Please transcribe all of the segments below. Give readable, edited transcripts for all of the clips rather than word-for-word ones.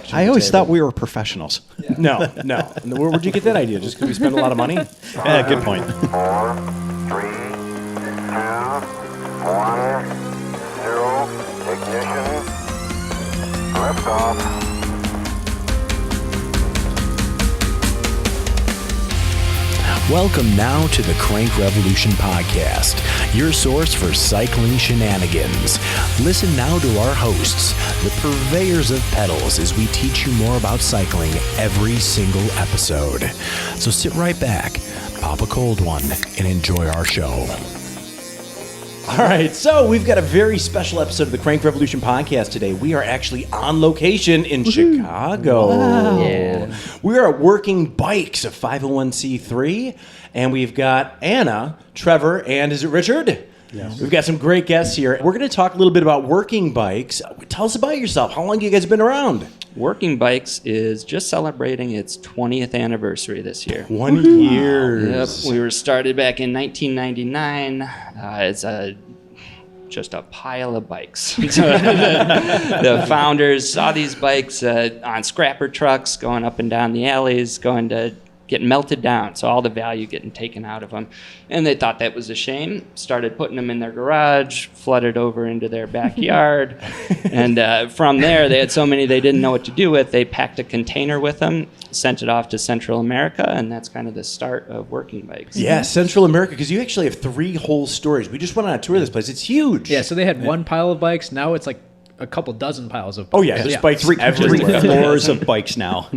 collection. I always thought we were professionals. Yeah. No. Where'd you get that idea? Just because we spend a lot of money? Yeah, good point. 4, 3, 2, 1, 0, ignition, liftoff. Welcome now to the Crank Revolution Podcast, your source for cycling shenanigans. Listen now to our hosts, the purveyors of pedals, as we teach you more about cycling every single episode. So sit right back, pop a cold one, and enjoy our show. All right, so we've got a very special episode of the Crank Revolution Podcast today. We are actually on location in Chicago. Wow. Yeah. We are at Working Bikes, a 501c3, and we've got Anna, Trevor, and is it Richard? Yes. We've got some great guests here. We're going to talk a little bit about Working Bikes. Tell us about yourself. How long you guys been around? Working Bikes is just celebrating its 20th anniversary this year. 20 years. Yep. We were started back in 1999 as just a pile of bikes. The founders saw these bikes on scrapper trucks going up and down the alleys, getting melted down, so all the value getting taken out of them. And they thought that was a shame, started putting them in their garage, flooded over into their backyard. And from there, they had so many they didn't know what to do with. They packed a container with them, sent it off to Central America, and that's kind of the start of Working Bikes. Yeah, Central America, because you actually have 3 whole stories. We just went on a tour of this place. It's huge. Yeah, so they had one pile of bikes. Now it's like a couple dozen piles of bikes. Oh, yeah, there's bikes Three everywhere. floors of bikes now.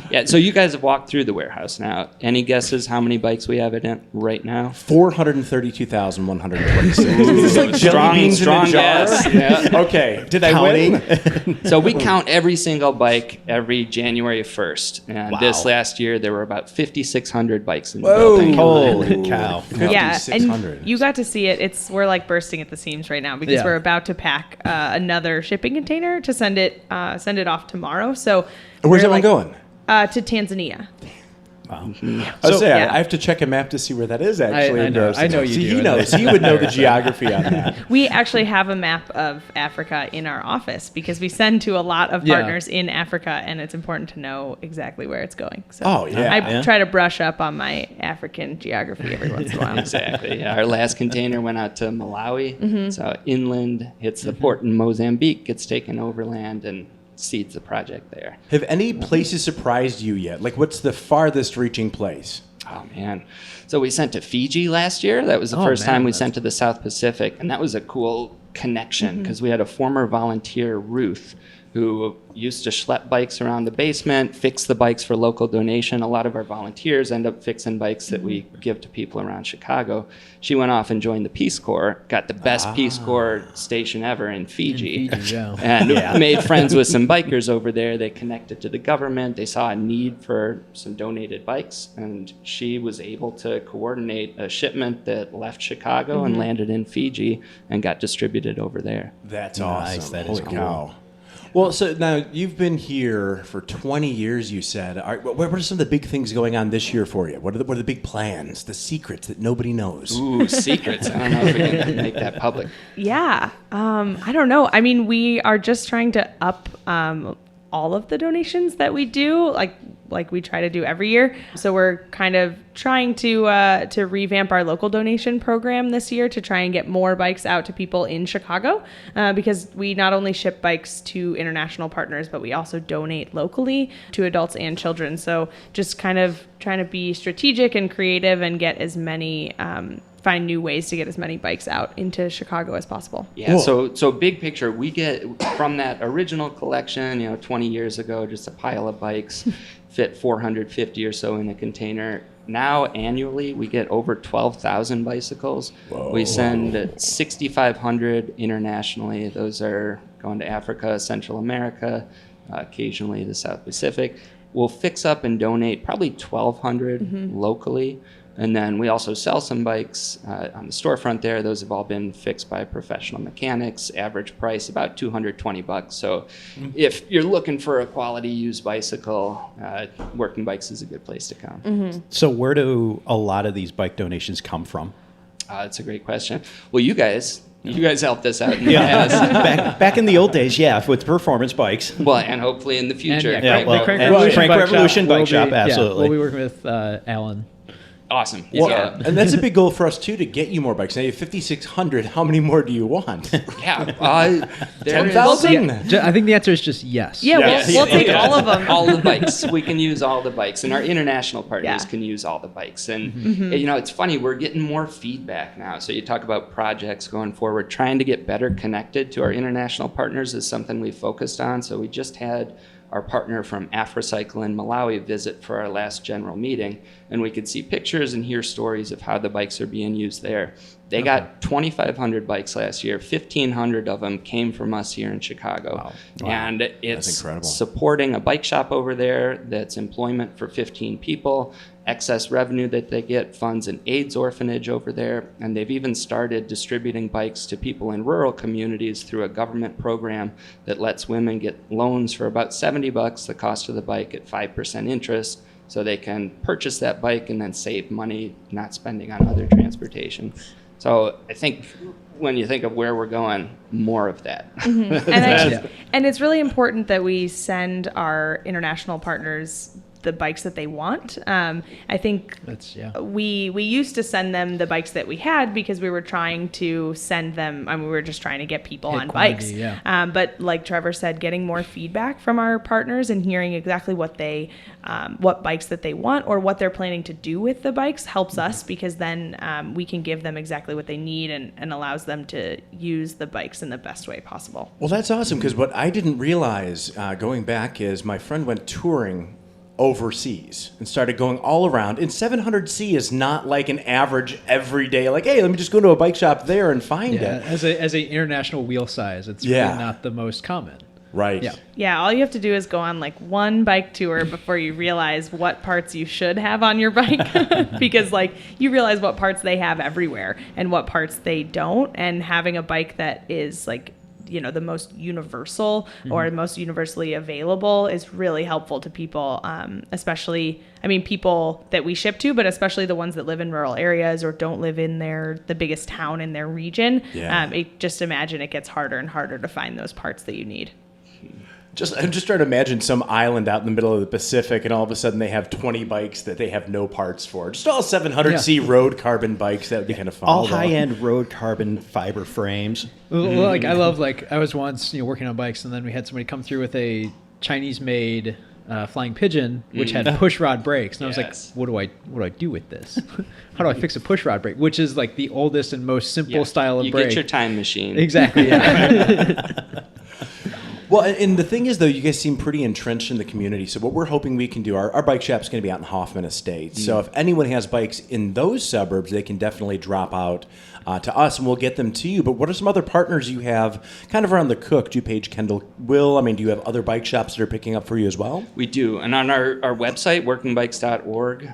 Yeah, so you guys have walked through the warehouse now. Any guesses how many bikes we have in it right now? 432,126. Is this like strong guess. Yeah. Okay, did I win? So we count every single bike every January 1st. And Wow. this last year, there were about 5,600 bikes in the Whoa. building. Holy cow. Yeah, 5,600. and you got to see it. We're like bursting at the seams right now because Yeah. we're about to pack another shipping container to send it off tomorrow. So Where's we're, everyone going? to Tanzania. Wow. I was saying, yeah. I have to check a map to see where that is, actually. I know you See, do. he knows. He would know the geography on that. We actually have a map of Africa in our office because we send to a lot of partners in Africa, and it's important to know exactly where it's going. So Oh, yeah. I try to brush up on my African geography every once in a while. Exactly. Yeah. Our last container went out to Malawi. Mm-hmm. So inland, hits the port in Mozambique, gets taken overland, and seeds the project there. Have any places surprised you yet? Like, what's the farthest reaching place? Oh, man. So we sent to Fiji last year. That was the first time we sent to the South Pacific. And that was a cool connection because we had a former volunteer, Ruth, who used to schlep bikes around the basement, fix the bikes for local donation. A lot of our volunteers end up fixing bikes that we give to people around Chicago. She went off and joined the Peace Corps, got the best Peace Corps station ever in Fiji, and made friends with some bikers over there. They connected to the government. They saw a need for some donated bikes, and she was able to coordinate a shipment that left Chicago and landed in Fiji and got distributed over there. That's Nice, awesome. that is Holy cool. cow. Well, so now you've been here for 20 years, you said. All right, what are some of the big things going on this year for you? What are the big plans, the secrets that nobody knows? Ooh, secrets. I don't know if we can make that public. Yeah. I don't know. I mean, we are just trying to up all of the donations that we do, like we try to do every year. So we're kind of trying to revamp our local donation program this year to try and get more bikes out to people in Chicago, because we not only ship bikes to international partners, but we also donate locally to adults and children. So just kind of trying to be strategic and creative and get as many find new ways to get as many bikes out into Chicago as possible. Yeah, so big picture, we get from that original collection, 20 years ago, just a pile of bikes, fit 450 or so in a container. Now, annually, we get over 12,000 bicycles. Whoa. We send 6,500 internationally. Those are going to Africa, Central America, occasionally the South Pacific. We'll fix up and donate probably 1,200 locally. And then we also sell some bikes on the storefront there. Those have all been fixed by professional mechanics. Average price about $220. So if you're looking for a quality used bicycle, Working Bikes is a good place to come. So where do a lot of these bike donations come from? That's a great question. Well, you guys You guys helped us out in the Yeah, past. back in the old days, yeah, with performance bikes. Well, and hopefully in the future. And, Yeah, well, the Crank and Revolution, Crank Bike Revolution Shop will Bike Shop, be- absolutely. Yeah, we'll be working with Alan. Awesome. Well, Yeah. and that's a big goal for us too, to get you more bikes. Now you have 5,600. How many more do you want? Yeah. There is- 10,000? I think the answer is just yes. Yeah, Yes. we'll take Yeah. all of them. All the bikes. We can use all the bikes, and our international partners Yeah. can use all the bikes. And it's funny, we're getting more feedback now. So you talk about projects going forward, trying to get better connected to our international partners is something we focused on. So we just had our partner from AfroCycle in Malawi visit for our last general meeting, and we could see pictures and hear stories of how the bikes are being used there. They got 2,500 bikes last year. 1,500 of them came from us here in Chicago. Wow. And it's incredible. supporting a bike shop over there that's employment for 15 people. Excess revenue that they get funds an AIDS orphanage over there. And they've even started distributing bikes to people in rural communities through a government program that lets women get loans for about $70, the cost of the bike, at 5% interest, so they can purchase that bike and then save money not spending on other transportation. So I think when you think of where we're going, more of that. And it's really important that we send our international partners the bikes that they want. I think we used to send them the bikes that we had because we were trying to send them. I mean, we were just trying to get people on bikes. Yeah. But like Trevor said, getting more feedback from our partners and hearing exactly what what bikes that they want or what they're planning to do with the bikes helps us, because then we can give them exactly what they need and allows them to use the bikes in the best way possible. Well, that's awesome, because what I didn't realize going back is my friend went touring overseas and started going all around. And 700C is not like an average everyday, like, hey, let me just go to a bike shop there and find it. As a international wheel size, it's Yeah. really not the most common. Right. Yeah. Yeah, all you have to do is go on like one bike tour before you realize what parts you should have on your bike because like you realize what parts they have everywhere and what parts they don't, and having a bike that is like, you know, the most universal or most universally available is really helpful to people, especially, I mean, people that we ship to, but especially the ones that live in rural areas or don't live in the biggest town in their region. Yeah. Just imagine it gets harder and harder to find those parts that you need. I'm just trying to imagine some island out in the middle of the Pacific, and all of a sudden they have 20 bikes that they have no parts for. Just all 700C road carbon bikes. That would be kind of fun. All high-end road carbon fiber frames. Well, like I love, like I was once working on bikes, and then we had somebody come through with a Chinese-made flying pigeon, which had push rod brakes, and I was like, Yes. what do I do with this? How do I fix a push rod brake? Which is like the oldest and most simple style of you brake. get your time machine. Exactly. Yeah. Well, and the thing is, though, you guys seem pretty entrenched in the community. So what we're hoping we can do, our bike shop's going to be out in Hoffman Estates. So if anyone has bikes in those suburbs, they can definitely drop out to us, and we'll get them to you. But what are some other partners you have kind of around the Cook, DuPage, Kendall, Will? I mean, do you have other bike shops that are picking up for you as well? We do. And on our website, workingbikes.org,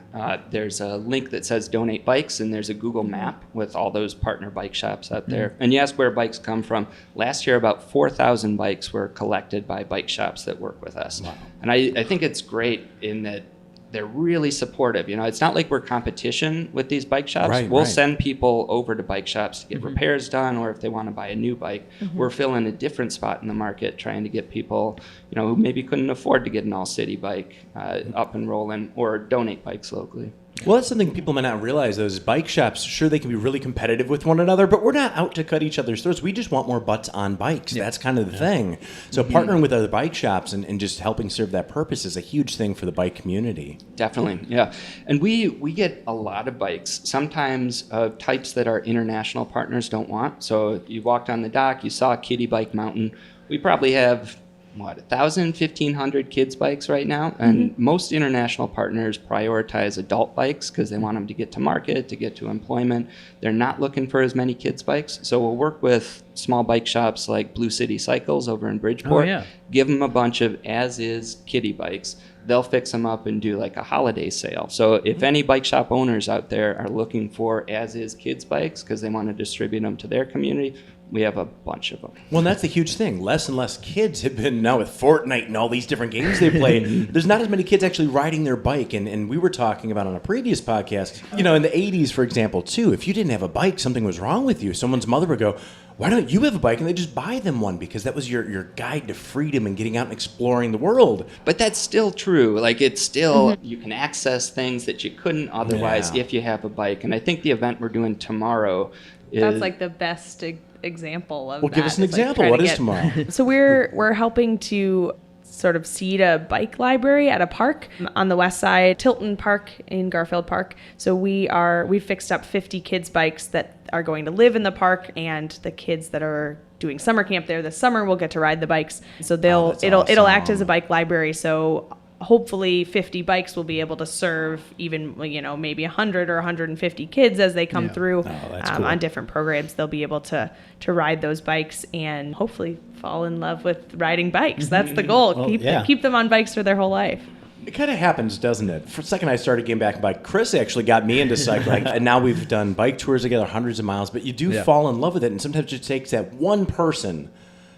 there's a link that says donate bikes, and there's a Google map with all those partner bike shops out there. And you ask where bikes come from. Last year, about 4,000 bikes were collected by bike shops that work with us. Wow. And I think it's great in that they're really supportive. You know, it's not like we're competition with these bike shops. Right, we'll right. send people over to bike shops to get repairs done, or if they want to buy a new bike. We're filling a different spot in the market, trying to get people, you know, who maybe couldn't afford to get an all-city bike up and rolling, or donate bikes locally. Well, that's something people might not realize. Those bike shops, sure, they can be really competitive with one another, but we're not out to cut each other's throats. We just want more butts on bikes. That's kind of the thing. So partnering with other bike shops and just helping serve that purpose is a huge thing for the bike community. Definitely, yeah. And we get a lot of bikes, sometimes types that our international partners don't want. So you walked on the dock, you saw a kiddie bike mountain. We probably have, 1,000, 1,500 kids bikes right now. And most international partners prioritize adult bikes because they want them to get to market, to get to employment. They're not looking for as many kids bikes. So we'll work with small bike shops like Blue City Cycles over in Bridgeport. Give them a bunch of as-is kiddie bikes. They'll fix them up and do like a holiday sale. So if any bike shop owners out there are looking for as-is kids bikes because they want to distribute them to their community, we have a bunch of them. Well, and that's the huge thing. Less and less kids have been now with Fortnite and all these different games they play. There's not as many kids actually riding their bike. And we were talking about on a previous podcast, in the 80s, for example, too, if you didn't have a bike, something was wrong with you. Someone's mother would go, why don't you have a bike? And they just buy them one because that was your guide to freedom and getting out and exploring the world. But that's still true. Like, it's still, you can access things that you couldn't otherwise if you have a bike. And I think the event we're doing tomorrow is... That's like the best example of that. Well, give us an It's like example. trying What to is get- tomorrow? So we're helping to sort of seed a bike library at a park on the west side, Tilton Park in Garfield Park. So we fixed up 50 kids' bikes that are going to live in the park, and the kids that are doing summer camp there this summer will get to ride the bikes. So it'll act as a bike library. So hopefully 50 bikes will be able to serve even, maybe 100 or 150 kids as they come through cool. on different programs. They'll be able to ride those bikes and hopefully fall in love with riding bikes. That's the goal. Well, Keep them on bikes for their whole life. It kind of happens, doesn't it? For a second, I started getting back on bike. Chris actually got me into cycling, and now we've done bike tours together, hundreds of miles. But you do fall in love with it, and sometimes it takes that one person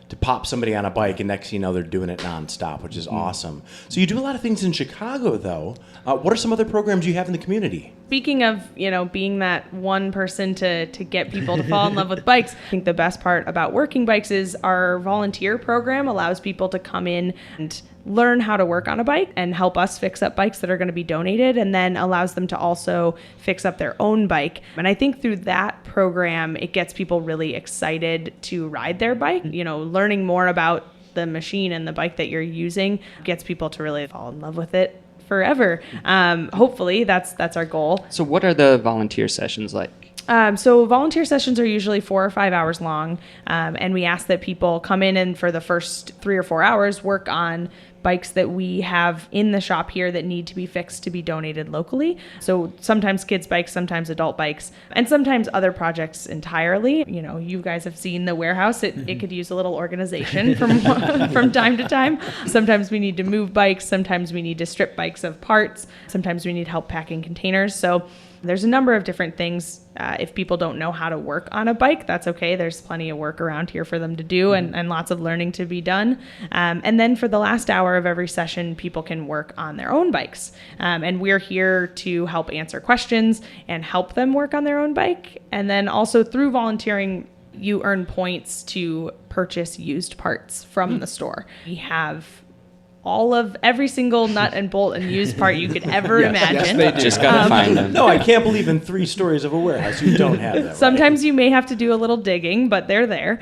to pop somebody on a bike, and next thing you know, they're doing it nonstop, which is awesome. So you do a lot of things in Chicago, though. What are some other programs you have in the community? Speaking of, being that one person to get people to fall in love with bikes, I think the best part about Working Bikes is our volunteer program allows people to come in and learn how to work on a bike and help us fix up bikes that are going to be donated, and then allows them to also fix up their own bike. And I think through that program, it gets people really excited to ride their bike. Learning more about the machine and the bike that you're using gets people to really fall in love with it forever. Hopefully that's our goal. So what are the volunteer sessions like? So volunteer sessions are usually 4 or 5 hours long, and we ask that people come in and for the first 3 or 4 hours work on bikes that we have in the shop here that need to be fixed to be donated locally. So sometimes kids' bikes, sometimes adult bikes, and sometimes other projects entirely. You guys have seen the warehouse. It could use a little organization from time to time. Sometimes we need to move bikes. Sometimes we need to strip bikes of parts. Sometimes we need help packing containers. So there's a number of different things. If people don't know how to work on a bike, that's okay. There's plenty of work around here for them to do and lots of learning to be done. And then for the last hour of every session, people can work on their own bikes. And we're here to help answer questions and help them work on their own bike. And then also through volunteering, you earn points to purchase used parts from the store. We have every single nut and bolt and used part you could ever imagine. Just gotta find them. No, I can't believe in 3 stories of a warehouse you don't have that. Sometimes you may have to do a little digging, but they're there.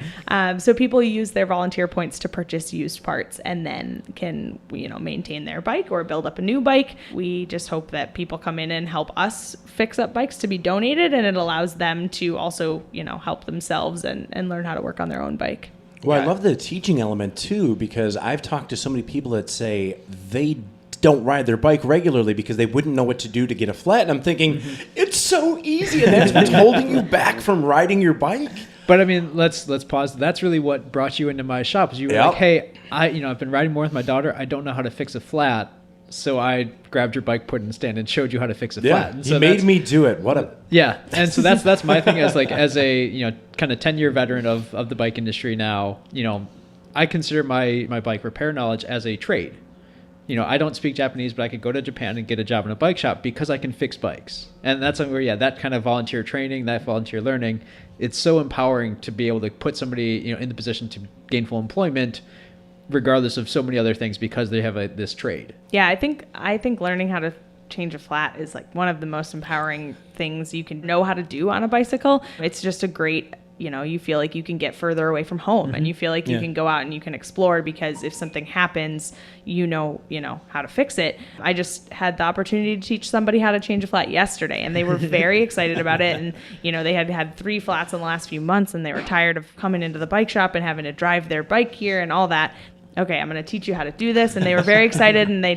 So people use their volunteer points to purchase used parts and then can, maintain their bike or build up a new bike. We just hope that people come in and help us fix up bikes to be donated, and it allows them to also, help themselves and learn how to work on their own bike. Well, I love the teaching element, too, because I've talked to so many people that say they don't ride their bike regularly because they wouldn't know what to do to get a flat. And I'm thinking, it's so easy, and that's what's holding you back from riding your bike. But I mean, let's pause. That's really what brought you into my shop. Is you were like, hey, I've been riding more with my daughter. I don't know how to fix a flat. So I grabbed your bike, put it in the stand, and showed you how to fix a flat. And so he made me do it. And so that's my thing as a kind of 10-year veteran of the bike industry now. I consider my bike repair knowledge as a trade. I don't speak Japanese, but I could go to Japan and get a job in a bike shop because I can fix bikes. And that's something where that kind of volunteer training, that volunteer learning, it's so empowering to be able to put somebody in the position to gainful employment, regardless of so many other things, because they have this trade. Yeah, I think learning how to change a flat is like one of the most empowering things you can know how to do on a bicycle. It's just a great, you feel like you can get further away from home and you feel like you can go out and you can explore, because if something happens, you know how to fix it. I just had the opportunity to teach somebody how to change a flat yesterday, and they were very excited about it. And, they had 3 flats in the last few months, and they were tired of coming into the bike shop and having to drive their bike here and all that. Okay, I'm going to teach you how to do this. And they were very excited, and they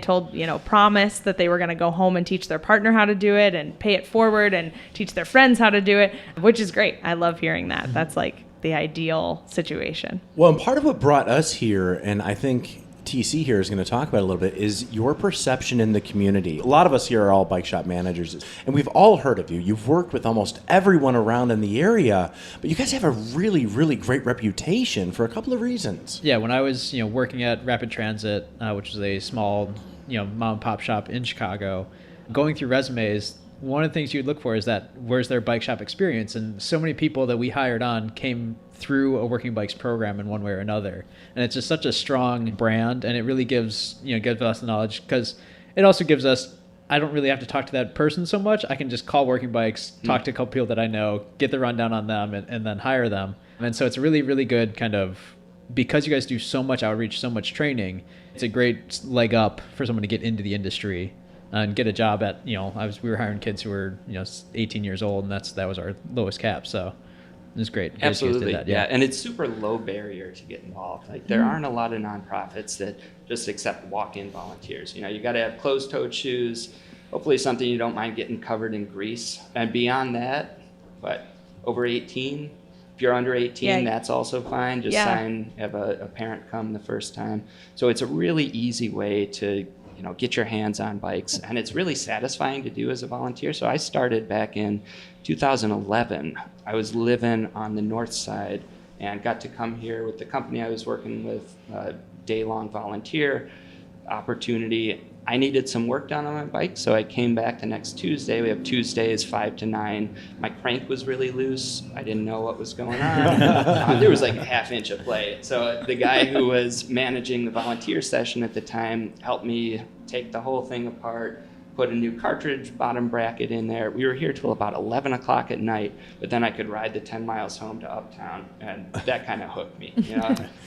promised that they were going to go home and teach their partner how to do it and pay it forward and teach their friends how to do it, which is great. I love hearing that. That's like the ideal situation. Well, and part of what brought us here, and I think TC here is going to talk about a little bit is your perception in the community. A lot of us here are all bike shop managers, and we've all heard of you. You've worked with almost everyone around in the area, but you guys have a really, really great reputation for a couple of reasons. Yeah, when I was working at Rapid Transit, which is a small mom and pop shop in Chicago, going through resumes, one of the things you'd look for is that where's their bike shop experience, and so many people that we hired on came through a Working Bikes program in one way or another, and it's just such a strong brand, and it really gives us the knowledge, because it also gives us, I don't really have to talk to that person so much. I can just call Working Bikes, talk to a couple people that I know, get the rundown on them, and then hire them. And so it's a really, really good kind of, because you guys do so much outreach, so much training, it's a great leg up for someone to get into the industry and get a job at, we were hiring kids who were 18 years old, and that was our lowest cap. So it was great. Absolutely. That, yeah. And it's super low barrier to get involved. Like there aren't a lot of nonprofits that just accept walk-in volunteers. You got to have closed-toed shoes, hopefully something you don't mind getting covered in grease. And beyond that, over 18, if you're under 18, that's also fine. Just have a parent come the first time. So it's a really easy way to get your hands on bikes, and it's really satisfying to do as a volunteer. So I started back in 2011. I was living on the north side and got to come here with the company I was working with, day-long volunteer opportunity. I needed some work done on my bike, so I came back the next Tuesday. We have Tuesdays 5 to 9. My crank was really loose. I didn't know what was going on. There was like a half inch of play. So the guy who was managing the volunteer session at the time helped me take the whole thing apart, put a new cartridge bottom bracket in there. We were here till about 11 o'clock at night, but then I could ride the 10 miles home to Uptown, and that kind of hooked me.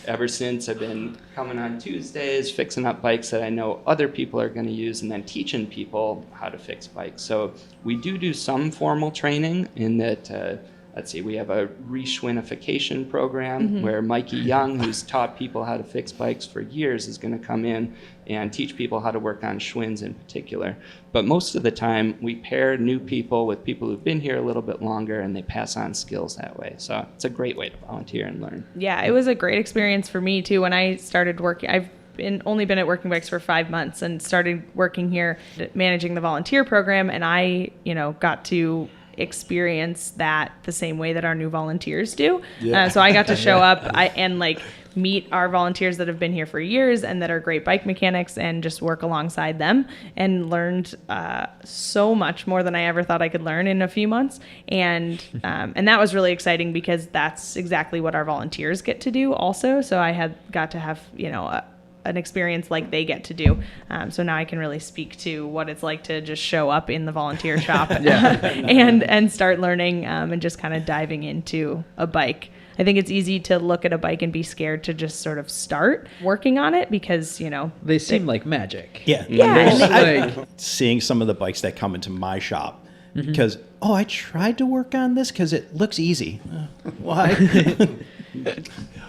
Ever since, I've been coming on Tuesdays, fixing up bikes that I know other people are going to use, and then teaching people how to fix bikes. So we do some formal training in that. We have a re-Schwinification program where Mikey Young, who's taught people how to fix bikes for years, is going to come in and teach people how to work on Schwins in particular. But most of the time, we pair new people with people who've been here a little bit longer, and they pass on skills that way. So it's a great way to volunteer and learn. Yeah, it was a great experience for me, too, when I started working. I've only been at Working Bikes for 5 months and started working here managing the volunteer program, and I, got to experience that the same way that our new volunteers do. So I got to show up and meet our volunteers that have been here for years and that are great bike mechanics, and just work alongside them, and learned so much more than I ever thought I could learn in a few months. And that was really exciting, because that's exactly what our volunteers get to do also. So I got to have, an experience like they get to do. So now I can really speak to what it's like to just show up in the volunteer shop and start learning and just kind of diving into a bike. I think it's easy to look at a bike and be scared to just sort of start working on it, because, they seem like magic. Yeah. Yeah. Seeing some of the bikes that come into my shop, because, I tried to work on this because it looks easy. Why?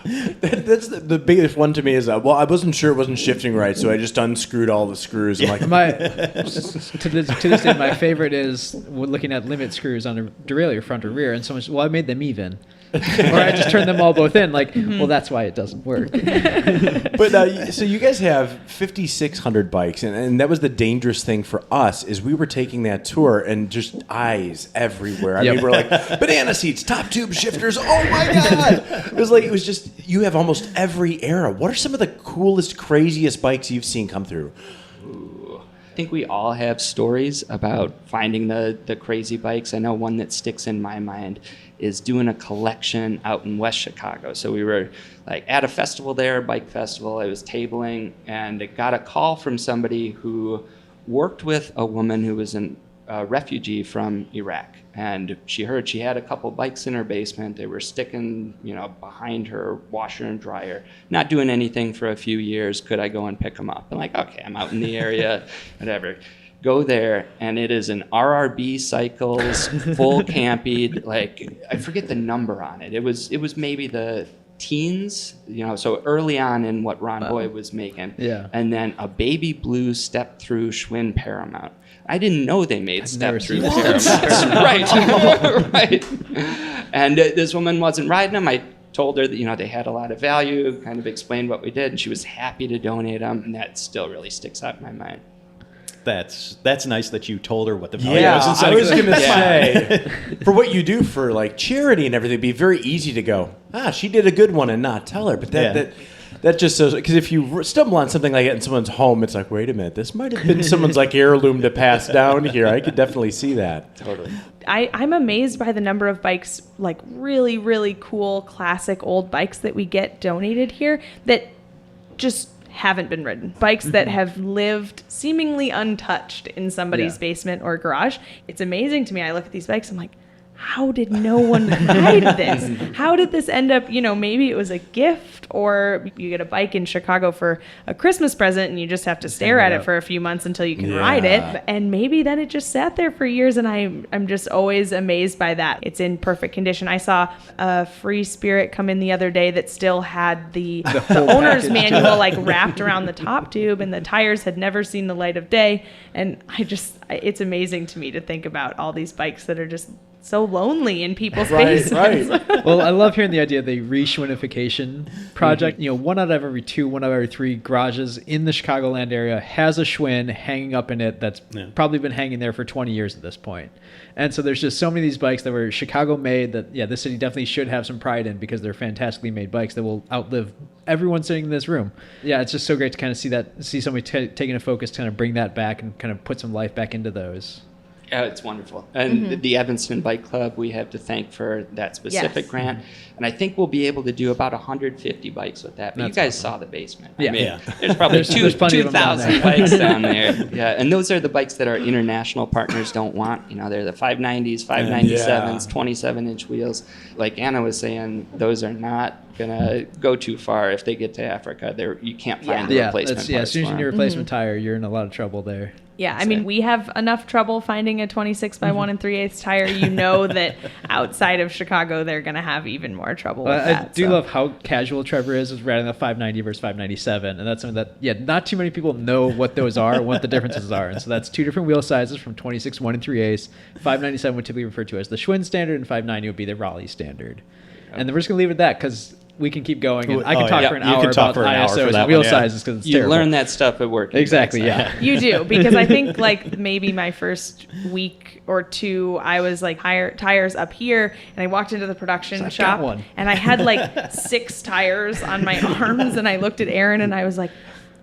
That's the biggest one to me is, I wasn't sure it wasn't shifting right, so I just unscrewed all the screws. I'm like, to this day, my favorite is looking at limit screws on a derailleur, front or rear, and someone says, I made them even. Or I just turned them all both in, that's why it doesn't work. But so you guys have 5,600 bikes, and that was the dangerous thing for us, is we were taking that tour and just eyes everywhere. I mean, we're like, banana seats, top tube shifters, oh my God. It was just, you have almost every era. What are some of the coolest, craziest bikes you've seen come through? I think we all have stories about finding the crazy bikes. I know one that sticks in my mind is doing a collection out in West Chicago. So we were at a festival there, a bike festival. I was tabling, and it got a call from somebody who worked with a woman who was a refugee from Iraq. And she heard she had a couple bikes in her basement. They were sticking, behind her washer and dryer, not doing anything for a few years. Could I go and pick them up? I'm like, okay, I'm out in the area, whatever. Go there, and it is an RRB Cycles, full campied, I forget the number on it. It was maybe the teens, so early on in what Ron Boyd was making. Yeah. And then a baby blue step-through Schwinn Paramount. I didn't know they made step-through Paramounts. Right. And this woman wasn't riding them. I told her that, you know, they had a lot of value, kind of explained what we did, and she was happy to donate them, and that still really sticks out in my mind. That's nice that you told her what the value Yeah, was. I was going to say, for what you do for like charity and everything, it'd be very easy to go, she did a good one and not tell her. But that just shows, because if you stumble on something like that in someone's home, it's like, wait a minute, this might have been someone's like heirloom to pass down here. I could definitely see that. Totally. I'm amazed by the number of bikes, like really, really cool, classic old bikes that we get donated here that just haven't been ridden. Bikes that have lived seemingly untouched in somebody's basement or garage. It's amazing to me. I look at these bikes, I'm like, how did no one ride this? How did this end up, you know, maybe it was a gift, or you get a bike in Chicago for a Christmas present and you just have to stare at it for a few months until you can ride it. And maybe then it just sat there for years, and I'm just always amazed by that. It's in perfect condition. I saw a Free Spirit come in the other day that still had the owner's manual like wrapped around the top tube, and the tires had never seen the light of day. And it's amazing to me to think about all these bikes that are just so lonely in people's basements. Right. Well, I love hearing the idea of the re-Schwinification project. You know, 1 out of every 2, 1 out of every 3 garages in the Chicagoland area has a Schwinn hanging up in it that's probably been hanging there for 20 years at this point. And so there's just so many of these bikes that were Chicago made that, the city definitely should have some pride in, because they're fantastically made bikes that will outlive everyone sitting in this room. Yeah, it's just so great to kind of see somebody taking a focus to kind of bring that back and kind of put some life back into those. Yeah, it's wonderful. And the Evanston Bike Club, we have to thank for that specific grant. And I think we'll be able to do about 150 bikes with that. But you guys saw the basement. Yeah. I mean, there's probably There's plenty of them down 2,000 bikes down there. Yeah, and those are the bikes that our international partners don't want. You know, they're the 590s, 597s, 27-inch wheels. Like Anna was saying, those are not going to go too far if they get to Africa. You can't find the replacement parts. As soon as you need a replacement tire, you're in a lot of trouble there. Yeah, I mean, we have enough trouble finding a 26 by 1 3/8 tire. You know that outside of Chicago, they're going to have even more trouble with that. I do love how casual Trevor is riding the 590 versus 597, and that's something that, not too many people know what those are and what the differences are. And so that's 2 different wheel sizes from 26 1 3/8. 597 would typically refer to as the Schwinn standard, and 590 would be the Raleigh standard. And then we're just going to leave it at that, because we can keep going, and I can talk for an hour about ISOs and wheel sizes, because it's you terrible. learn that stuff at work. Exactly, yeah. You do, because I think like maybe my first week or 2, I was like tires up here, and I walked into the production shop, and I had like 6 tires on my arms, and I looked at Aaron, and I was like,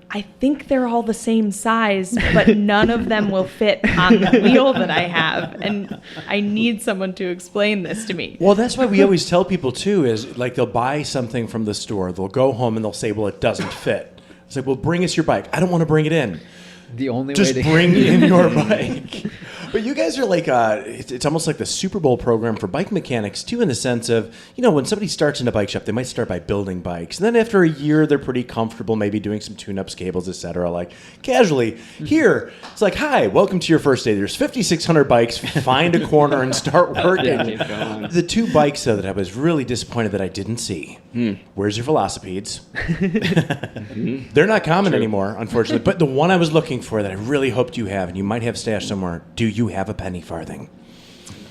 I think they're all the same size, but none of them will fit on the wheel that I have. And I need someone to explain this to me. Well, that's why we always tell people, too, is like they'll buy something from the store. They'll go home and they'll say, well, it doesn't fit. It's like, well, bring us your bike. I don't want to bring it in. The only Just way to bring in your bike. But you guys are like, it's almost like the Super Bowl program for bike mechanics, too, in the sense of, when somebody starts in a bike shop, they might start by building bikes. And then after a year, they're pretty comfortable, maybe doing some tune-ups, cables, etc. Like, casually. Here, it's like, hi, welcome to your first day. There's 5,600 bikes. Find a corner and start working. The 2 bikes, though, that I was really disappointed that I didn't see. Where's your Velocipedes? They're not common anymore, unfortunately. But the one I was looking for that I really hoped you have, and you might have stashed somewhere, do you have a penny farthing?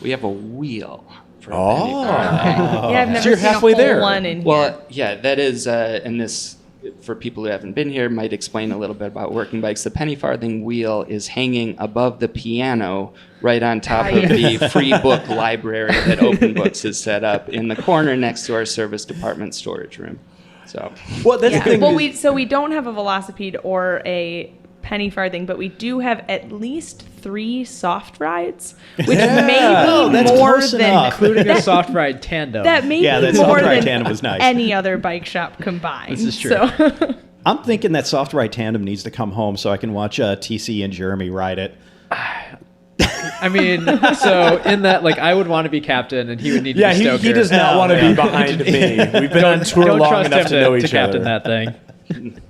We have a wheel for a Oh. penny farthing. Yeah, I've never So you're seen halfway a whole there. one in here. Well, yeah, that is, and this, for people who haven't been here, might explain a little bit about working bikes. The penny farthing wheel is hanging above the piano, right on top of the free book library that Open Books has set up in the corner next to our service department storage room. So, Well, that's the thing. Well, is- we don't have a Velocipede or a penny farthing, but we do have at least 3 soft rides, which may be that's more close than enough. including a soft ride tandem. that may Yeah, be that more soft ride than tandem was nice. any other bike shop combined. This is true. So, I'm thinking that soft ride tandem needs to come home so I can watch TC and Jeremy ride it. I mean, so in that, like, I would want to be captain, and he would need to be stoker. he does not want to be behind me. We've been on tour Don't long trust enough him to know to each captain other. that thing.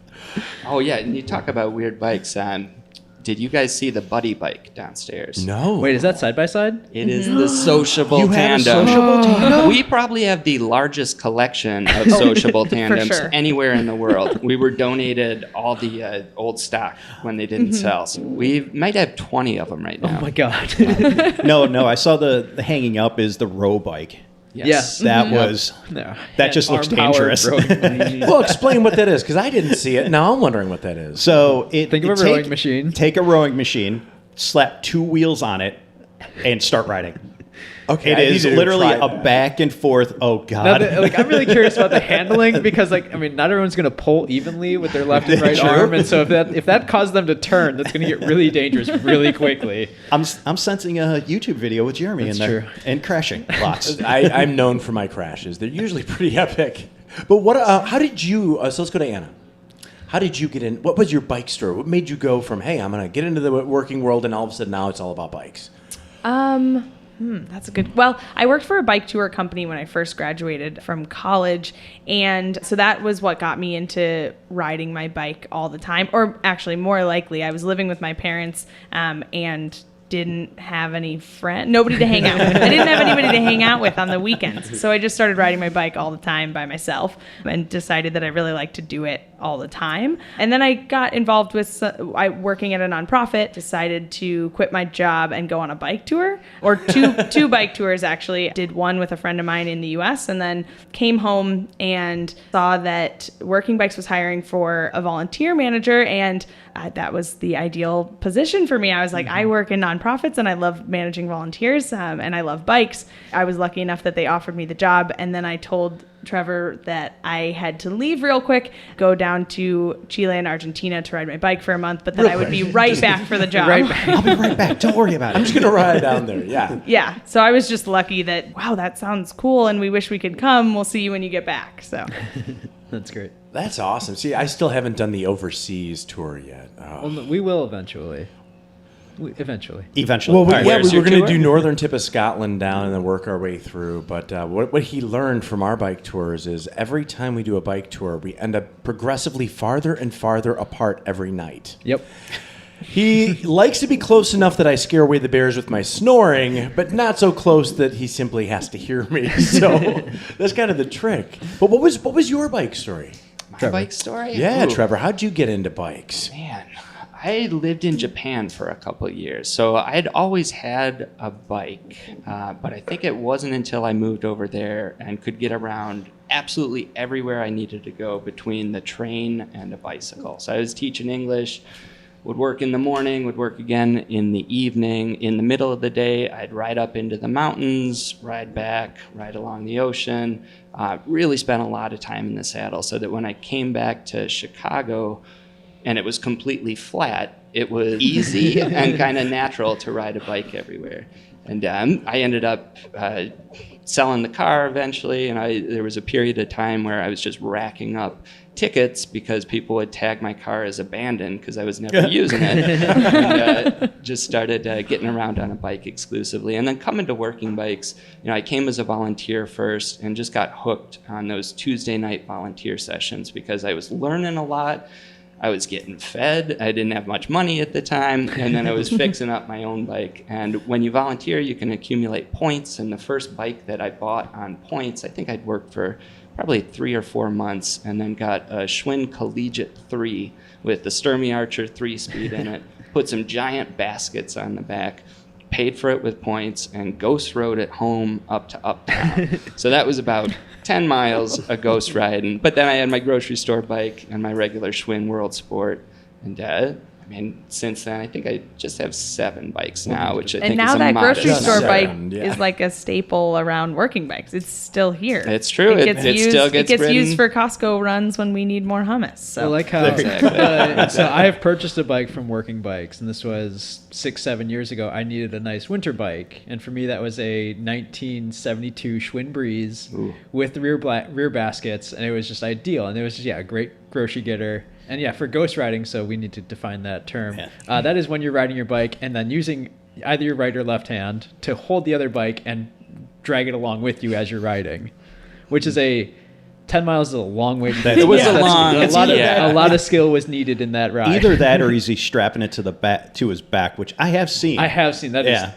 oh yeah, and you talk about weird bikes. Did you guys see the buddy bike downstairs? No. Wait, is that side by side? It is the sociable You have a tandem. sociable tandem? We probably have the largest collection of sociable tandems sure. anywhere anywhere in the world. We were donated all the old stock when they didn't sell. So we might have 20 of them right now. Oh my god. No, I saw the hanging up is the row bike. Yes. That was No. that just looks Arm-powered dangerous. rowing machine. Well, explain what that is, because I didn't see it. Now I'm wondering what that is. So Think of a rowing machine. Take a rowing machine, slap 2 wheels on it, and start riding. Okay, It I need is to literally try a that. back and forth. Oh Now, God! I'm really curious about the handling because, not everyone's going to pull evenly with their left and right True. arm, and so if that caused them to turn, that's going to get really dangerous really quickly. I'm sensing a YouTube video with Jeremy That's in there true. and crashing lots. I'm known for my crashes. They're usually pretty epic. But what? How did you? So let's go to Anna. How did you get in? What was your bike story? What made you go from, hey, I'm going to get into the working world, and all of a sudden now it's all about bikes? That's a good. Well, I worked for a bike tour company when I first graduated from college, and so that was what got me into riding my bike all the time. Or actually, more likely, I was living with my parents and didn't have nobody to hang out with. I didn't have anybody to hang out with on the weekends, so I just started riding my bike all the time by myself and decided that I really like to do it all the time. And then I got involved with working at a nonprofit, decided to quit my job and go on a bike tour, or two bike tours actually. Did one with a friend of mine in the US, and then came home and saw that Working Bikes was hiring for a volunteer manager, and that was the ideal position for me. I was like, I work in nonprofits and I love managing volunteers, and I love bikes. I was lucky enough that they offered me the job, and then I told Trevor that I had to leave real quick, go down to Chile and Argentina to ride my bike for a month, but then I would be right back for the job. Right back. I'll be right back. Don't worry about it. I'm just going to ride down there. Yeah. Yeah. So I was just lucky that, wow, that sounds cool, and we wish we could come. We'll see you when you get back. So That's great. That's awesome. See, I still haven't done the overseas tour yet. Oh. Well, we will eventually. Eventually. Eventually. Well, All right, we where's were your going to tour? do northern tip of Scotland down and then work our way through. But what he learned from our bike tours is every time we do a bike tour, we end up progressively farther and farther apart every night. Yep. He likes to be close enough that I scare away the bears with my snoring, but not so close that he simply has to hear me. So that's kind of the trick. But what was your bike story? My bike story? Yeah, Ooh. Trevor, how'd you get into bikes? Man, I lived in Japan for a couple of years, so I'd always had a bike, but I think it wasn't until I moved over there and could get around absolutely everywhere I needed to go between the train and a bicycle. So I was teaching English, would work in the morning, would work again in the evening. In the middle of the day, I'd ride up into the mountains, ride back, ride along the ocean. Really spent a lot of time in the saddle, so that when I came back to Chicago and it was completely flat, it was easy and kind of natural to ride a bike everywhere. And I ended up selling the car eventually, and there was a period of time where I was just racking up tickets because people would tag my car as abandoned because I was never using it. And just started getting around on a bike exclusively. And then coming to Working Bikes, I came as a volunteer first and just got hooked on those Tuesday night volunteer sessions because I was learning a lot. I was getting fed. I didn't have much money at the time, and then I was fixing up my own bike. And when you volunteer, you can accumulate points. And the first bike that I bought on points, I think I'd worked for probably 3 or 4 months, and then got a Schwinn Collegiate 3 with the Sturmey Archer 3-speed in it, put some giant baskets on the back, paid for it with points, and ghost rode it home up to Uptown. So that was about 10 miles of ghost riding. But then I had my grocery store bike and my regular Schwinn World Sport. And since then, I think I just have 7 bikes now, which I think And now is a that modest grocery store number. bike Yeah. is like a staple around Working Bikes. It's still here. It's true. It still gets used ridden. for Costco runs when we need more hummus. So I like how. Exactly. So I have purchased a bike from Working Bikes, and this was 6-7 years ago. I needed a nice winter bike, and for me that was a 1972 Schwinn Breeze with the rear baskets, and it was just ideal. And it was just a great grocery getter. And for ghost riding, so we need to define that term. Yeah. That is when you're riding your bike and then using either your right or left hand to hold the other bike and drag it along with you as you're riding, which is 10 miles is a long way to do. It was a lot of skill was needed in that ride. Either that or is he strapping it to his back, which I have seen. I have seen that. Yeah.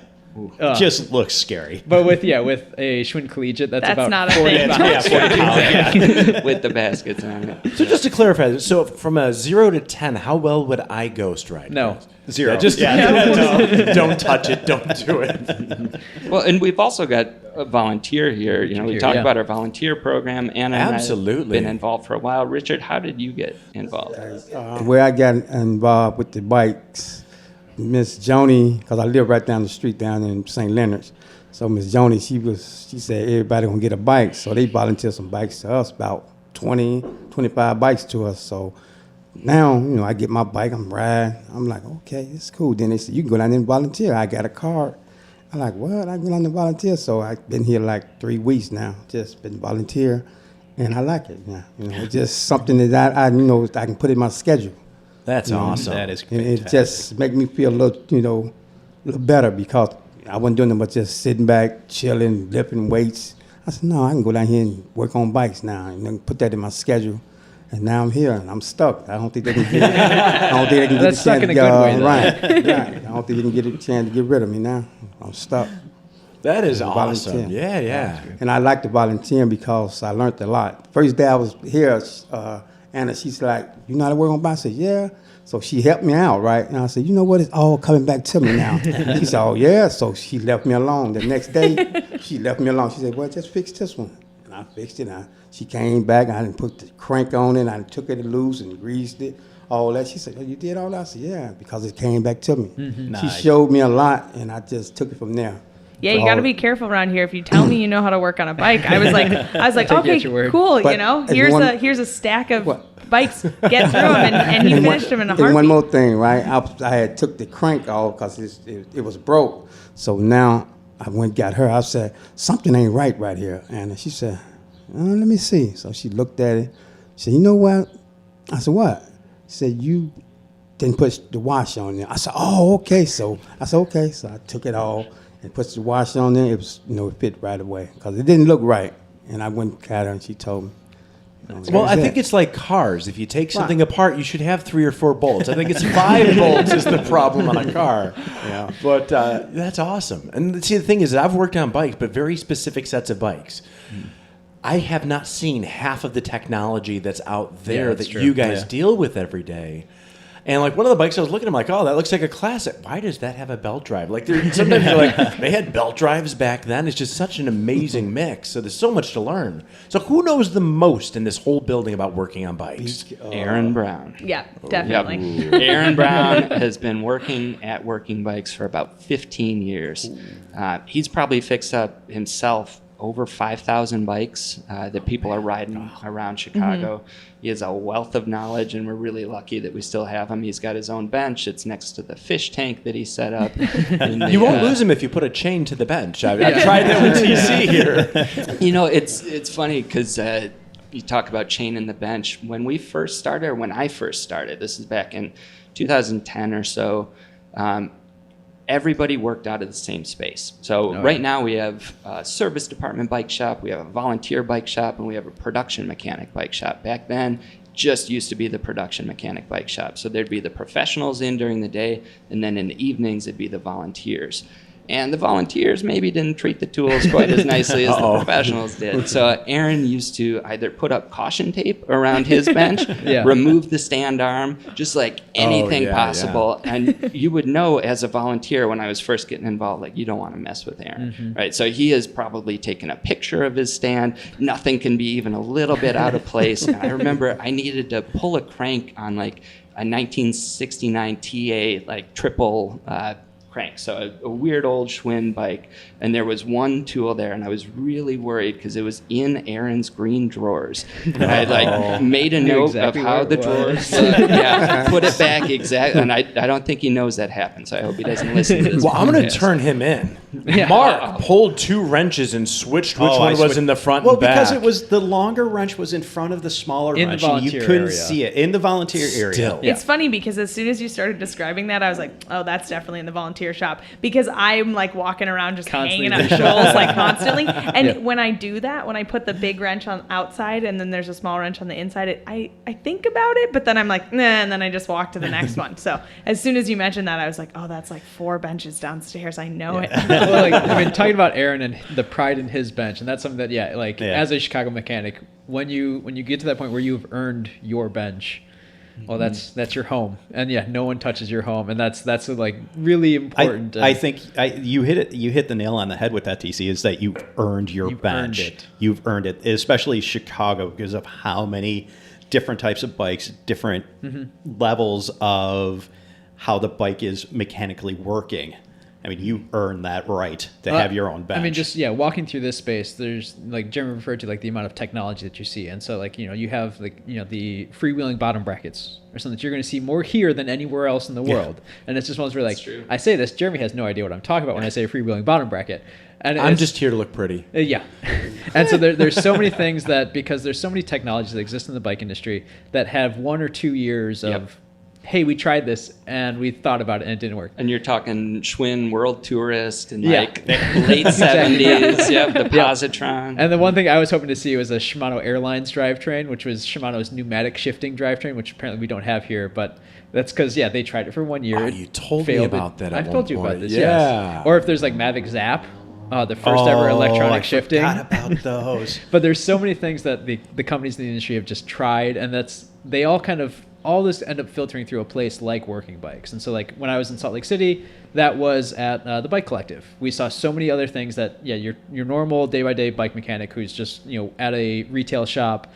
Just looks scary. But with a Schwinn Collegiate, that's about not a 40 thing. pounds. with the baskets on it. So just to clarify, so from a 0 to 10, how well would I ghost ride? No. 0. Don't touch it. Don't do it. Well, and we've also got a volunteer here. You know, we talked about our volunteer program. Anna and I Absolutely. have been involved for a while. Richard, how did you get involved? Where I got involved with the bikes, Miss Joni, because I live right down the street down in St. Leonard's. So Miss Joni, she said everybody gonna get a bike. So they volunteered some bikes to us, about 20, 25 bikes to us. So now, you know, I get my bike, I'm riding. I'm like, okay, it's cool. Then they said, you can go down there and volunteer. I got a card. I'm like, what? I can go down there and volunteer. So I've been here like 3 weeks now, just been volunteer. And I like it now. You know, it's just something that I you know, I can put in my schedule. That's awesome. That is And fantastic. it just make me feel a little, you know, a little better because I wasn't doing nothing but just sitting back, chilling, lifting weights. I said, no, I can go down here and work on bikes now and then put that in my schedule. And now I'm here and I'm stuck. I don't think they can get I don't think they can get That's a stuck chance in a to good way, though. right. I don't think they can get a chance to get rid of me now. I'm stuck. That is Volunteer. awesome. Yeah, yeah. And I like to volunteer because I learned a lot. First day I was here, Anna, she's like, you know how to work on bikes? I said, yeah. So she helped me out, right? And I said, you know what? It's all coming back to me now. She said, oh, yeah. So she left me alone. The next day, she left me alone. She said, well, just fix this one. And I fixed it. She came back. I didn't put the crank on it. I took it loose and greased it, all that. She said, oh, you did all that? I said, yeah, because it came back to me. She Nice. showed me a lot, and I just took it from there. Yeah, you got to be careful around here. If you tell me you know how to work on a bike, I was like, Take you okay, at your word. cool. But You know, and here's a stack of What? bikes. Get through them, and you And finished them in a and one heartbeat. more thing, right? I had took the crank off because it was broke. So now I went and got her. I said, something ain't right here. And she said, let me see. So she looked at it. She said, you know what? I said, what? She said, you didn't put the wash on there. I said, oh, okay. So I said, okay. So I took it off and put the wash on there. It was, it fit right away because it didn't look right. And I went and got her and she told me. Well, I think it's like cars. If you take something apart, you should have 3 or 4 bolts. I think it's 5 bolts is the problem on a car. Yeah. But that's awesome. And see, the thing is, I've worked on bikes, but very specific sets of bikes. I have not seen half of the technology that's out there that's that true. you guys Yeah. deal with every day. And like one of the bikes I was looking at, I'm like, oh, that looks like a classic. Why does that have a belt drive? Like sometimes you're like, they had belt drives back then. It's just such an amazing mix. So there's so much to learn. So who knows the most in this whole building about working on bikes? Aaron Brown. Yeah, definitely. Yep. Aaron Brown has been working at Working Bikes for about 15 years. He's probably fixed up himself over 5,000 bikes that people are riding around Chicago. He has a wealth of knowledge, and we're really lucky that we still have him. He's got his own bench. It's next to the fish tank that he set up. You won't lose him if you put a chain to the bench. I've tried that with TC here. You know, it's funny because you talk about chain in the bench. When we first started, or when I first started, this is back in 2010 or so, everybody worked out of the same space. So right now we have a service department bike shop, we have a volunteer bike shop, and we have a production mechanic bike shop. Back then, just used to be the production mechanic bike shop. So there'd be the professionals in during the day, and then in the evenings it'd be the volunteers. And the volunteers maybe didn't treat the tools quite as nicely as the professionals did. So Aaron used to either put up caution tape around his bench, remove the stand arm, just like anything possible. And you would know as a volunteer when I was first getting involved, like, you don't want to mess with Aaron, right? So he has probably taken a picture of his stand. Nothing can be even a little bit out of place. And I remember I needed to pull a crank on like a 1969 TA, like triple crank, so a weird old Schwinn bike, and there was one tool there, and I was really worried because it was in Aaron's green drawers. And I like made a note exactly of how where the it drawers looked, put it back exactly, and I don't think he knows that happened, so I hope he doesn't listen to this. Well, I'm going to podcast. turn him in. Mark pulled 2 wrenches and switched which one was in the front Well, and back. because it was the longer wrench was in front of the smaller In the wrench, and you volunteer couldn't area. see it in the volunteer area. Still. It's funny because as soon as you started describing that, I was like, oh, that's definitely in the volunteer shop, because I'm like walking around just Constantly hanging up in the tools like constantly. And when I do that, when I put the big wrench on outside and then there's a small wrench on the inside, I think about it, but then I'm like, nah, and then I just walk to the next one. So as soon as you mentioned that, I was like, oh, that's like 4 benches downstairs. I know it. Well, like, I mean, talking about Aaron and the pride in his bench, and that's something that, as a Chicago mechanic, when you get to that point where you've earned your bench, well, that's your home, and yeah, no one touches your home, and that's like really important. I think you hit the nail on the head with that, TC, is that you've earned your bench. Earned it. You've earned it, especially Chicago, because of how many different types of bikes, different levels of how the bike is mechanically working. I mean, you earn that right to have your own bench. I mean, just walking through this space, there's like Jeremy referred to like the amount of technology that you see, and so like you have like the freewheeling bottom brackets or something that you're going to see more here than anywhere else in the world, and it's just ones where like I say this, Jeremy has no idea what I'm talking about when I say a freewheeling bottom bracket, and I'm just here to look pretty. Yeah, and so there's so many things that because there's so many technologies that exist in the bike industry that have 1 or 2 years of. Hey, we tried this and we thought about it and it didn't work. And you're talking Schwinn World Tourist and like late 70s, the positron. And the one thing I was hoping to see was a Shimano Airlines drivetrain, which was Shimano's pneumatic shifting drivetrain, which apparently we don't have here, but that's because, they tried it for 1 year. Oh, you told me about that at I've one told you point. about this, Yeah. yes. Or if there's like Mavic Zap, the first ever electronic shifting. I forgot about those. But there's so many things that the companies in the industry have just tried, and they all kind of all this end up filtering through a place like Working Bikes. And so like when I was in Salt Lake City, that was at the Bike Collective. We saw so many other things that your normal day-by-day bike mechanic who's just at a retail shop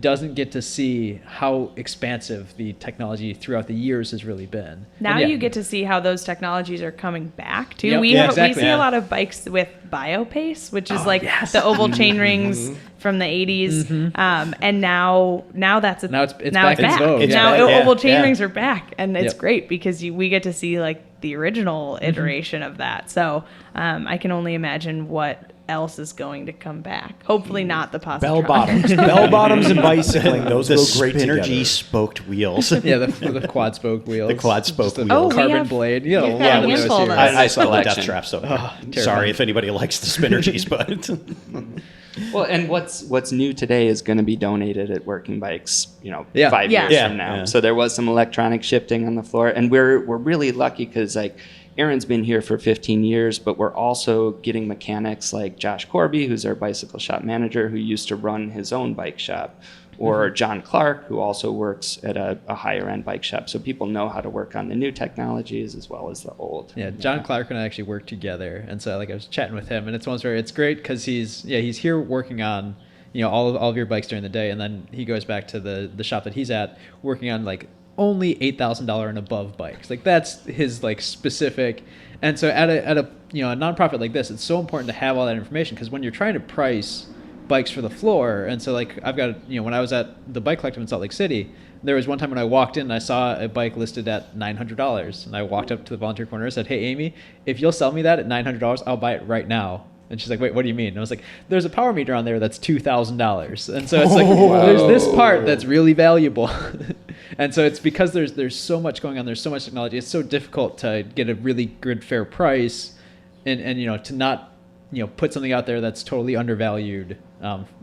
doesn't get to see how expansive the technology throughout the years has really been. Now you get to see how those technologies are coming back too. Yep. We Exactly. see a lot of bikes with BioPace, which is the oval chain rings from the 80s. And now that's Now it's back. back in vogue. It's Now back, oval chain rings are back, and it's Yep. great because we get to see like the original iteration of that. So I can only imagine what else is going to come back. Hopefully not the positron. Bell bottoms and bicycling. Those The go great Spinergy together. spoked wheels. The quad spoke wheels. The quad spoke Just a wheels. we carbon have- blade. yeah, A lot of we those have all here. those. I saw the collection. death trap, so terrifying. sorry if anybody likes the Spinergies, but Well, and what's new today is going to be donated at Working Bikes, 5 Yeah. years Yeah. from now. Yeah. So there was some electronic shifting on the floor, and we're really lucky because like Aaron's been here for 15 years, but we're also getting mechanics like Josh Corby, who's our bicycle shop manager, who used to run his own bike shop, or John Clark, who also works at a higher end bike shop. So people know how to work on the new technologies as well as the old. Yeah, John Clark and I actually work together, and so like I was chatting with him, and it's great because he's here working on all of your bikes during the day, and then he goes back to the shop that he's at working on like only $8,000 and above bikes. Like that's his like specific. And so at a a nonprofit like this, it's so important to have all that information because when you're trying to price bikes for the floor, and so like I've got when I was at the Bike Collective in Salt Lake City, there was one time when I walked in and I saw a bike listed at $900, and I walked up to the volunteer corner and said, "Hey Amy, if you'll sell me that at $900, I'll buy it right now." And she's like, "Wait, what do you mean?" And I was like, "There's a power meter on there that's $2,000." And so it's like there's this part that's really valuable. And so it's because there's so much going on, there's so much technology. It's so difficult to get a really good fair price, and to not put something out there that's totally undervalued.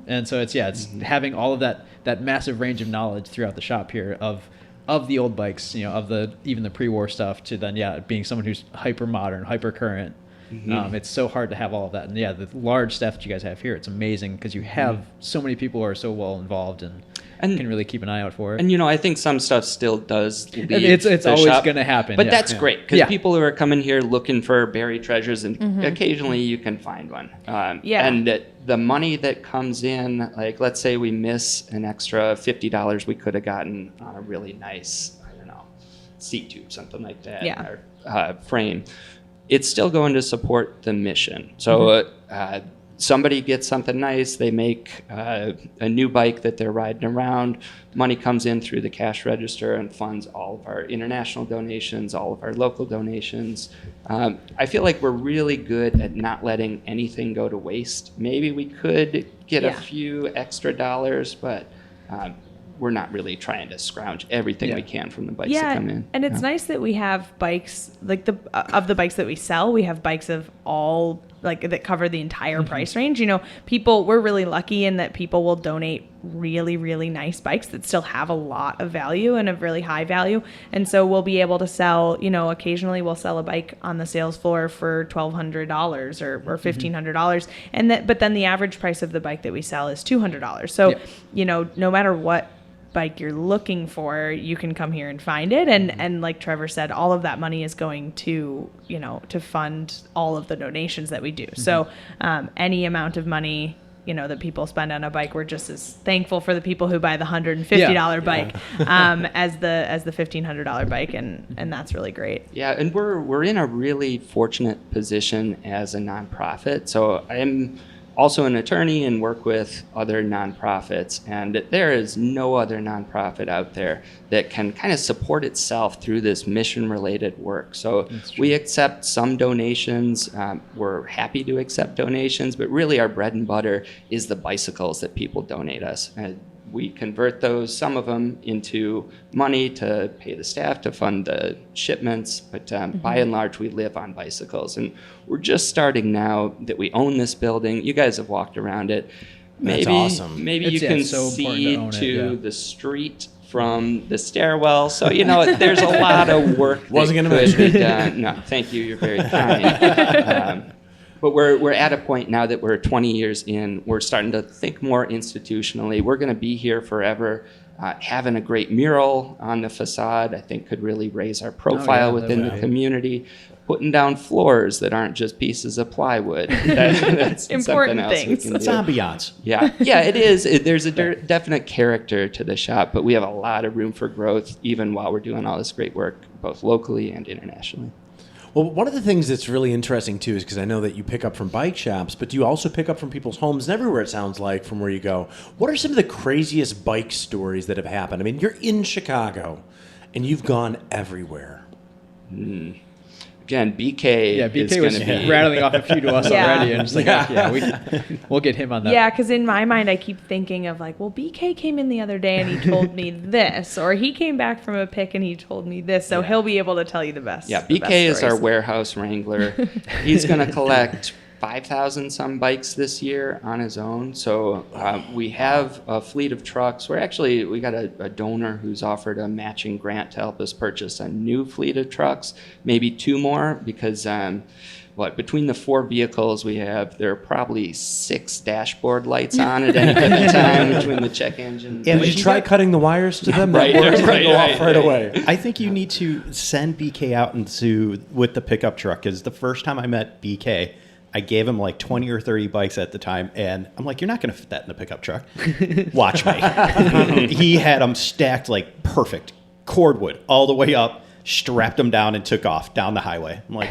And so it's having all of that massive range of knowledge throughout the shop here of the old bikes, of even the pre-war stuff to then being someone who's hyper modern, hyper current. It's so hard to have all of that, and the large staff that you guys have here, it's amazing because you have so many people who are so well involved and can really keep an eye out for it. And I think some stuff still does leave It's the always shop, going to happen, but that's great because Yeah. people who are coming here looking for buried treasures, and occasionally you can find one. And the money that comes in, like let's say we miss an extra $50 we could have gotten on a really nice, seat tube, something like that, or frame. It's still going to support the mission. So somebody gets something nice, they make a new bike that they're riding around, money comes in through the cash register and funds all of our international donations, all of our local donations. I feel like we're really good at not letting anything go to waste. Maybe we could get a few extra dollars, but we're not really trying to scrounge everything we can from the bikes that come in. And it's nice that we have bikes like of the bikes that we sell. We have bikes of all that cover the entire price range. We're really lucky in that people will donate really, really nice bikes that still have a lot of value and of really high value. And so we'll be able to sell, occasionally we'll sell a bike on the sales floor for $1,200 or $1,500. And but then the average price of the bike that we sell is $200. So, no matter what bike you're looking for, you can come here and find it. And like Trevor said, all of that money is going to, to fund all of the donations that we do. So any amount of money, that people spend on a bike, we're just as thankful for the people who buy the $150 bike as the $1,500 bike, and that's really great. Yeah, and we're in a really fortunate position as a nonprofit. So I'm also an attorney and work with other nonprofits, and there is no other nonprofit out there that can kind of support itself through this mission-related work. So we accept some donations. We're happy to accept donations, but really our bread and butter is the bicycles that people donate us. We convert some of them into money to pay the staff, to fund the shipments, but by and large, we live on bicycles. And we're just starting now that we own this building. You guys have walked around it. That's awesome. Maybe It's you can so see important to own it, the street from the stairwell. So, there's a lot of work Wasn't that gonna could mention be done. No, thank you. You're very kind. But we're at a point now that we're 20 years in. We're starting to think more institutionally. We're going to be here forever. Having a great mural on the facade, I think, could really raise our profile within the community. Putting down floors that aren't just pieces of plywood. That's Important something else we things. can That's do. ambiance. Yeah, it is. There's a definite character to the shop, but we have a lot of room for growth, even while we're doing all this great work, both locally and internationally. Well, one of the things that's really interesting, too, is because I know that you pick up from bike shops, but you also pick up from people's homes and everywhere, it sounds like, from where you go. What are some of the craziest bike stories that have happened? I mean, you're in Chicago, and you've gone everywhere. Again, BK, Yeah, is BK was going to be rattling off a few to us Yeah. already, and just like, we'll get him on that. Yeah, because in my mind, I keep thinking of like, well, BK came in the other day and he told me this, or he came back from a pick and he told me this, so he'll be able to tell you the best. Yeah, the BK best is our stories. warehouse wrangler. He's going to collect 5,000 some bikes this year on his own. So we have a fleet of trucks. We got a donor who's offered a matching grant to help us purchase a new fleet of trucks, maybe 2 more, because between the 4 vehicles we have, there are probably 6 dashboard lights on at any given time between the check engine. And did you try cutting the wires to them? Right, That works, right, they go off right, right right. away. I think you need to send BK out with the pickup truck, because the first time I met BK, I gave him like 20 or 30 bikes at the time, and I'm like, you're not going to fit that in the pickup truck. Watch me. He had them stacked like perfect, cordwood all the way up, strapped them down, and took off down the highway. I'm like,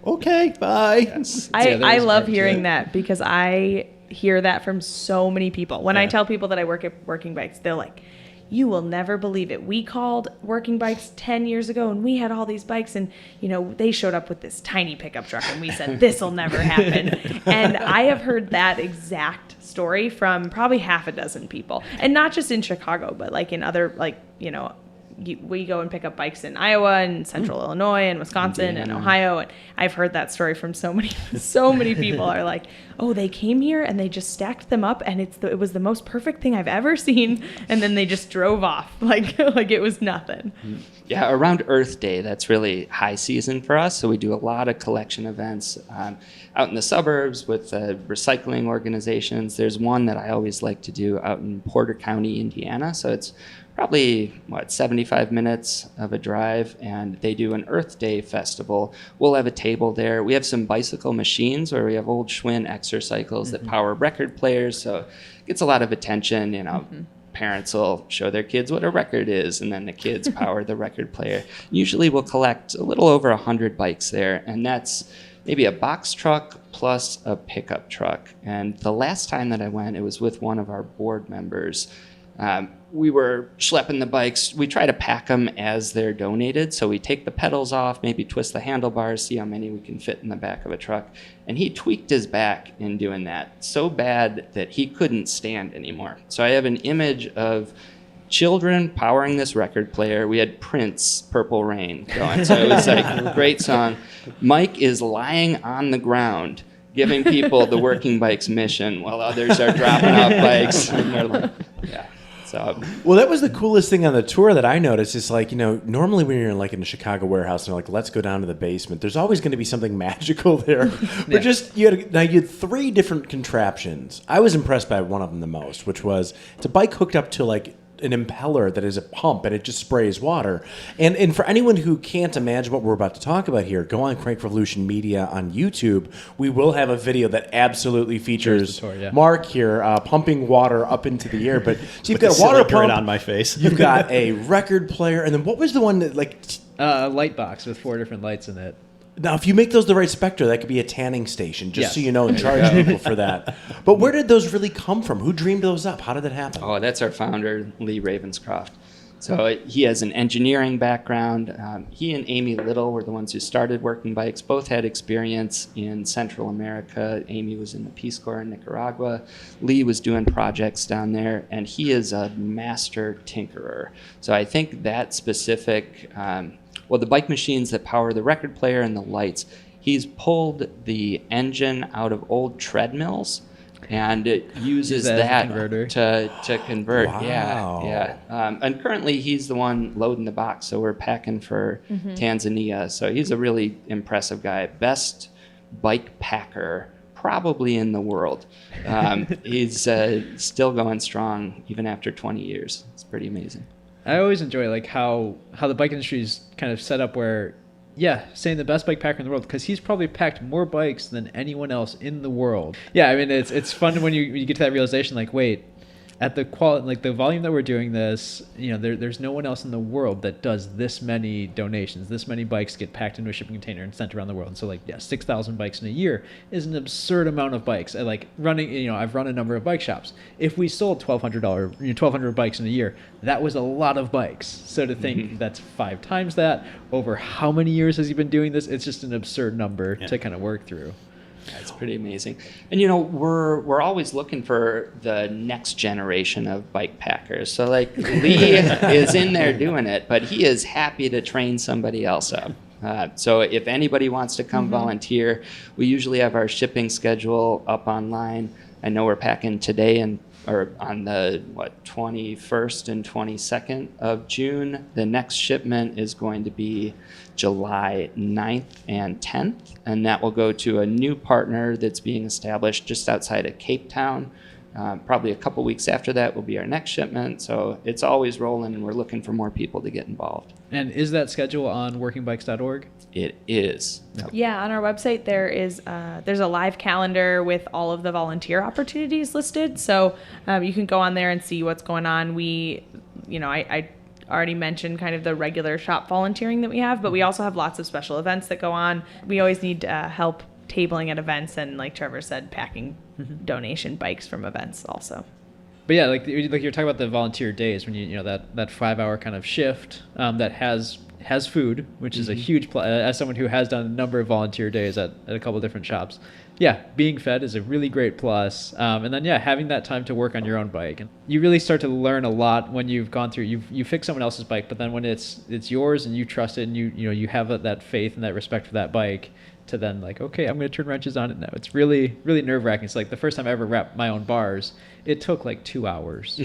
okay, bye. Yes. I love hearing that because I hear that from so many people. When I tell people that I work at Working Bikes, they're like, you will never believe it. We called Working Bikes 10 years ago and we had all these bikes and, they showed up with this tiny pickup truck and we said, this will never happen. And I have heard that exact story from probably half a dozen people. And not just in Chicago, but like in other, we go and pick up bikes in Iowa and Central Illinois and Wisconsin and Ohio, and I've heard that story from so many people are like, oh, they came here and they just stacked them up and it was the most perfect thing I've ever seen, and then they just drove off like it was nothing. Yeah, around Earth Day, that's really high season for us. So we do a lot of collection events out in the suburbs with recycling organizations. There's one that I always like to do out in Porter County, Indiana. So it's probably 75 minutes of a drive, and they do an Earth Day festival. We'll have a table there. We have some bicycle machines where we have old Schwinn exercycles that power record players, so it gets a lot of attention. Parents will show their kids what a record is, and then the kids power the record player. Usually we'll collect a little over 100 bikes there, and that's maybe a box truck plus a pickup truck. And the last time that I went, it was with one of our board members. We were schlepping the bikes. We try to pack them as they're donated. So we take the pedals off, maybe twist the handlebars, see how many we can fit in the back of a truck. And he tweaked his back in doing that so bad that he couldn't stand anymore. So I have an image of children powering this record player. We had Prince, Purple Rain going. So it was like a great song. Mike is lying on the ground giving people the Working Bikes mission while others are dropping off bikes. And they're like, yeah. So, well, that was the coolest thing on the tour that I noticed. Is like, normally when you're in a Chicago warehouse and they're like, let's go down to the basement, there's always going to be something magical there. But just you had 3 different contraptions. I was impressed by one of them the most, which was it's a bike hooked up to like an impeller that is a pump, and it just sprays water. And for anyone who can't imagine what we're about to talk about here, go on Crank Revolution Media on YouTube. We will have a video that absolutely features tour, yeah. Mark here pumping water up into the air. But so you've With got the a water silly grin pump on my face. You've got a record player, and then what was the one that like? A light box with 4 different lights in it. Now, if you make those the right spectra, that could be a tanning station, just Yes. so you know, and charge people for that. But where did those really come from? Who dreamed those up? How did that happen? Oh, that's our founder, Lee Ravenscroft. So he has an engineering background. He and Amy Little were the ones who started Working Bikes. Both had experience in Central America. Amy was in the Peace Corps in Nicaragua. Lee was doing projects down there, and he is a master tinkerer. So I think that specific, the bike machines that power the record player and the lights, he's pulled the engine out of old treadmills and it uses that as a that converter. to convert. Wow. Yeah. And currently he's the one loading the box, so we're packing for Tanzania. So he's a really impressive guy. Best bike packer probably in the world. He's still going strong even after 20 years. It's pretty amazing. I always enjoy like how the bike industry is kind of set up where, saying the best bike packer in the world, because he's probably packed more bikes than anyone else in the world. Yeah, I mean it's fun when you get to that realization, like, wait, at the quality, like the volume that we're doing this, there's no one else in the world that does this many donations. This many bikes get packed into a shipping container and sent around the world. And so 6,000 bikes in a year is an absurd amount of bikes. I like running, I've run a number of bike shops. If we sold $1,200 bikes in a year, that was a lot of bikes. So to think that's 5 times that over how many years has he been doing this? It's just an absurd number to kind of work through. That's pretty amazing. And we're always looking for the next generation of bike packers. So like Lee is in there doing it, but he is happy to train somebody else up. So if anybody wants to come volunteer, we usually have our shipping schedule up online. I know we're packing today or on the 21st and 22nd of June. The next shipment is going to be July 9th and 10th, and that will go to a new partner that's being established just outside of Cape Town. Probably a couple weeks after that will be our next shipment. So it's always rolling, and we're looking for more people to get involved. And is that schedule on workingbikes.org? It is. Yeah, on our website there's a live calendar with all of the volunteer opportunities listed. So you can go on there and see what's going on. I already mentioned kind of the regular shop volunteering that we have, but we also have lots of special events that go on. We always need help tabling at events and, like Trevor said, packing donation bikes from events also. But yeah, like you're talking about the volunteer days when that 5-hour kind of shift that has food, which is a huge plus. As someone who has done a number of volunteer days at a couple of different shops, being fed is a really great plus. And then having that time to work on your own bike, and you really start to learn a lot when you've gone through. You fix someone else's bike, but then when it's yours and you trust it and you have that faith and that respect for that bike. To then like, okay, I'm going to turn wrenches on it now. It's really, really nerve-wracking. It's like the first time I ever wrapped my own bars, it took like 2 hours.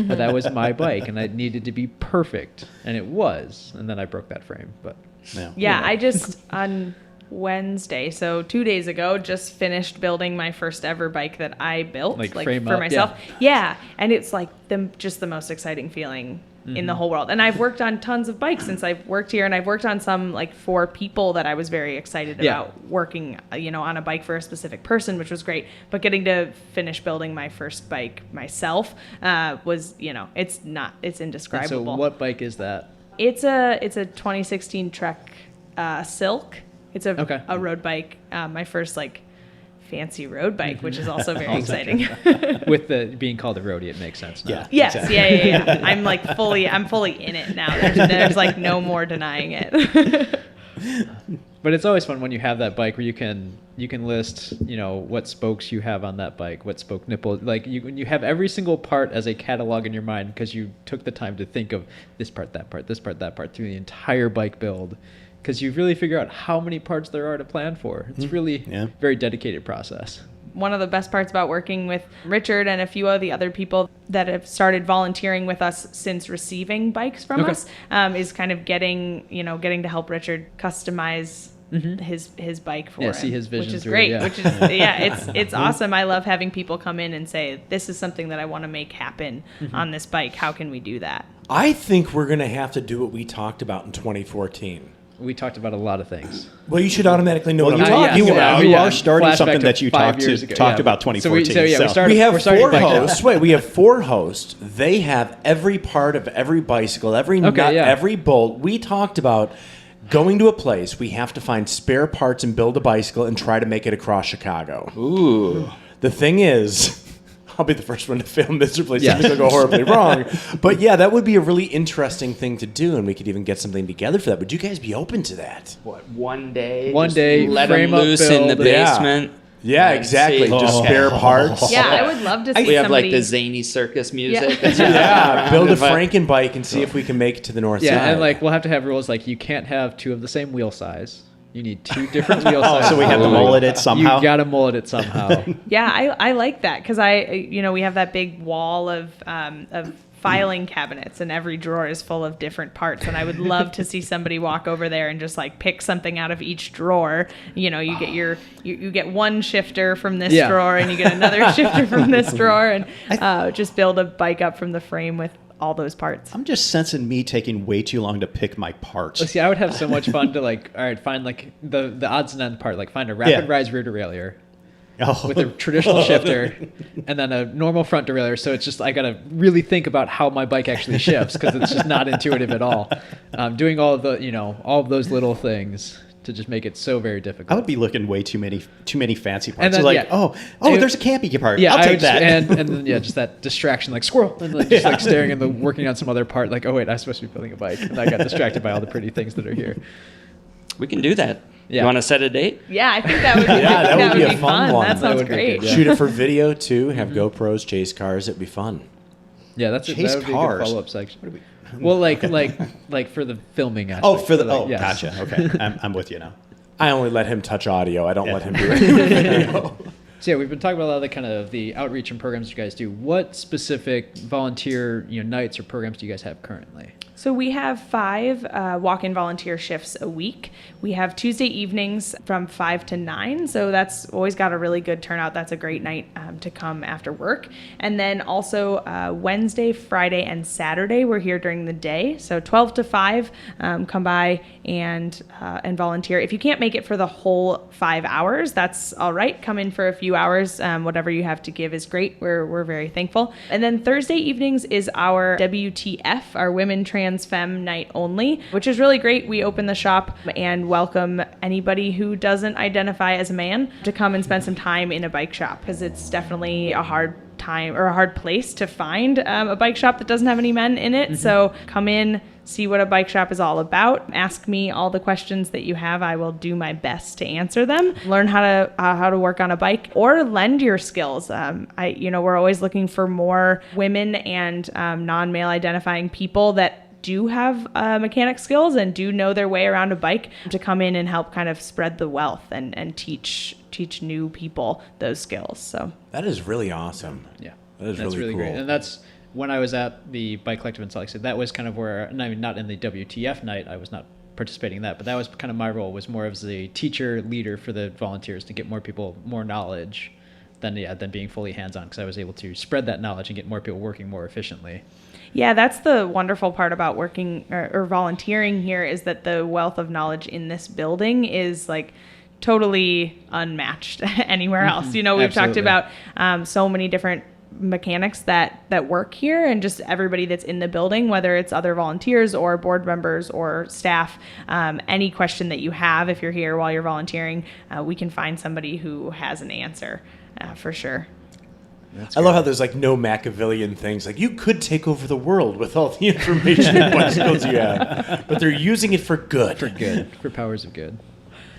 But that was my bike, and it needed to be perfect. And it was. And then I broke that frame. But I just, on Wednesday, so 2 days ago, just finished building my first ever bike that I built Like for frame up, myself. Yeah. And it's like just the most exciting feeling in the whole world. And I've worked on tons of bikes since I've worked here, and I've worked on some like for people that I was very excited about working, on a bike for a specific person, which was great. But getting to finish building my first bike myself was, it's indescribable. And so what bike is that? It's a 2016 Trek Silk. It's a road bike. My first fancy road bike, which is also very exciting. With the being called a roadie, it makes sense now. Yes, exactly. Yeah. I'm fully in it now. There's no more denying it. But it's always fun when you have that bike where you can list, what spokes you have on that bike, what spoke nipple, you have every single part as a catalog in your mind because you took the time to think of this part, that part, this part, that part through the entire bike build. Because you really figure out how many parts there are to plan for. It's really a very dedicated process. One of the best parts about working with Richard and a few of the other people that have started volunteering with us since receiving bikes from us is kind of getting to help Richard customize his bike for Yeah, him, see his vision which is through, great. yeah. Which is it's awesome. I love having people come in and say, "This is something that I want to make happen on this bike. How can we do that?" I think we're going to have to do what we talked about in 2014. We talked about a lot of things. Well, you should automatically know what I'm you talking are- about. you are starting Flashback something to that you 5 talked years to- ago. talked about So 2014, we so. started, We have we're starting four bike now. hosts. Wait, we have 4 hosts. They have every part of every bicycle, every nut, yeah. every bolt. We talked about going to a place. We have to find spare parts and build a bicycle and try to make it across Chicago. Ooh. The thing is, I'll be the first one to fail miserably. Yes. Something will go horribly wrong. But yeah, that would be a really interesting thing to do, and we could even get something together for that. Would you guys be open to that? What, one day? One just day, let frame them up, loose in the build. Yeah. basement. Yeah, and exactly. see- Just Oh. spare parts. Yeah, I would love to see We have somebody. like the zany circus music. Yeah, build a If I- Franken bike and see if we can make it to the north Yeah, side. and like we'll have to have rules like you can't have 2 of the same wheel size. You need 2 different wheel sizes. So we have to mullet it somehow. You gotta mullet it somehow. Yeah, I like that because we have that big wall of filing cabinets and every drawer is full of different parts, and I would love to see somebody walk over there and just like pick something out of each drawer. You get you get one shifter from this Yeah. drawer and you get another shifter from this drawer, and just build a bike up from the frame with all those parts. I'm just sensing me taking way too long to pick my parts. See, I would have so much fun to like, all right, find like the odds and end part, like find a rapid Yeah. rise rear derailleur Oh. with a traditional shifter and then a normal front derailleur. So it's just, I got to really think about how my bike actually shifts because it's just not intuitive at all. Doing all of the, all of those little things to just make it so very difficult. I would be looking way too many fancy parts. And then, like, yeah. oh, It- there's a campy part. Yeah, I'll I take would just- that. and then just that distraction, like squirrel, and like just like staring and working on some other part. Like, oh wait, I'm supposed to be building a bike, and I got distracted by all the pretty things that are here. We can do that. Yeah. You want to set a date? Yeah, I think that would be, that would be a fun one. That That sounds would be great. good, yeah. Shoot it for video too. Have GoPros chase cars. It'd be fun. Yeah, that Chase would be a good cars. follow-up section. Well, like for the filming aspect. Oh, for the like, yes. gotcha. Okay, I'm with you now. I only let him touch audio. I don't Yeah. let him do it. So yeah, we've been talking about a lot of the kind of the outreach and programs you guys do. What specific volunteer nights or programs do you guys have currently? So we have 5 walk-in volunteer shifts a week. We have Tuesday evenings from 5 to 9. So that's always got a really good turnout. That's a great night to come after work. And then also Wednesday, Friday, and Saturday, we're here during the day. So 12 to 5, come by and volunteer. If you can't make it for the whole 5 hours, that's all right. Come in for a few hours. Whatever you have to give is great. We're very thankful. And then Thursday evenings is our WTF, our Women Trans Femme night only, which is really great. We open the shop and welcome anybody who doesn't identify as a man to come and spend some time in a bike shop, because it's definitely a hard time or a hard place to find a bike shop that doesn't have any men in it. So come in, see what a bike shop is all about. Ask me all the questions that you have. I will do my best to answer them. Learn how to work on a bike or lend your skills. We're always looking for more women and non-male identifying people that do have mechanic skills and do know their way around a bike to come in and help kind of spread the wealth and teach new people those skills. So That is really awesome. Yeah, That is that's really really cool. great. And that's when I was at the Bike Collective in Salt Lake City. That was kind of where, I mean, not in the WTF night. I was not participating in that, but that was kind of my role, was more as the teacher leader for the volunteers to get more people more knowledge than being fully hands-on, because I was able to spread that knowledge and get more people working more efficiently. yeah, that's the wonderful part about working or volunteering here, is that the wealth of knowledge in this building is like totally unmatched anywhere else. We've talked Absolutely. about so many different mechanics that work here, and just everybody that's in the building, whether it's other volunteers or board members or staff. Any question that you have, if you're here while you're volunteering, we can find somebody who has an answer for sure. I love how there's like no Machiavellian things. Like, you could take over the world with all the information and bicycles you have, but they're using it for good. For powers of good.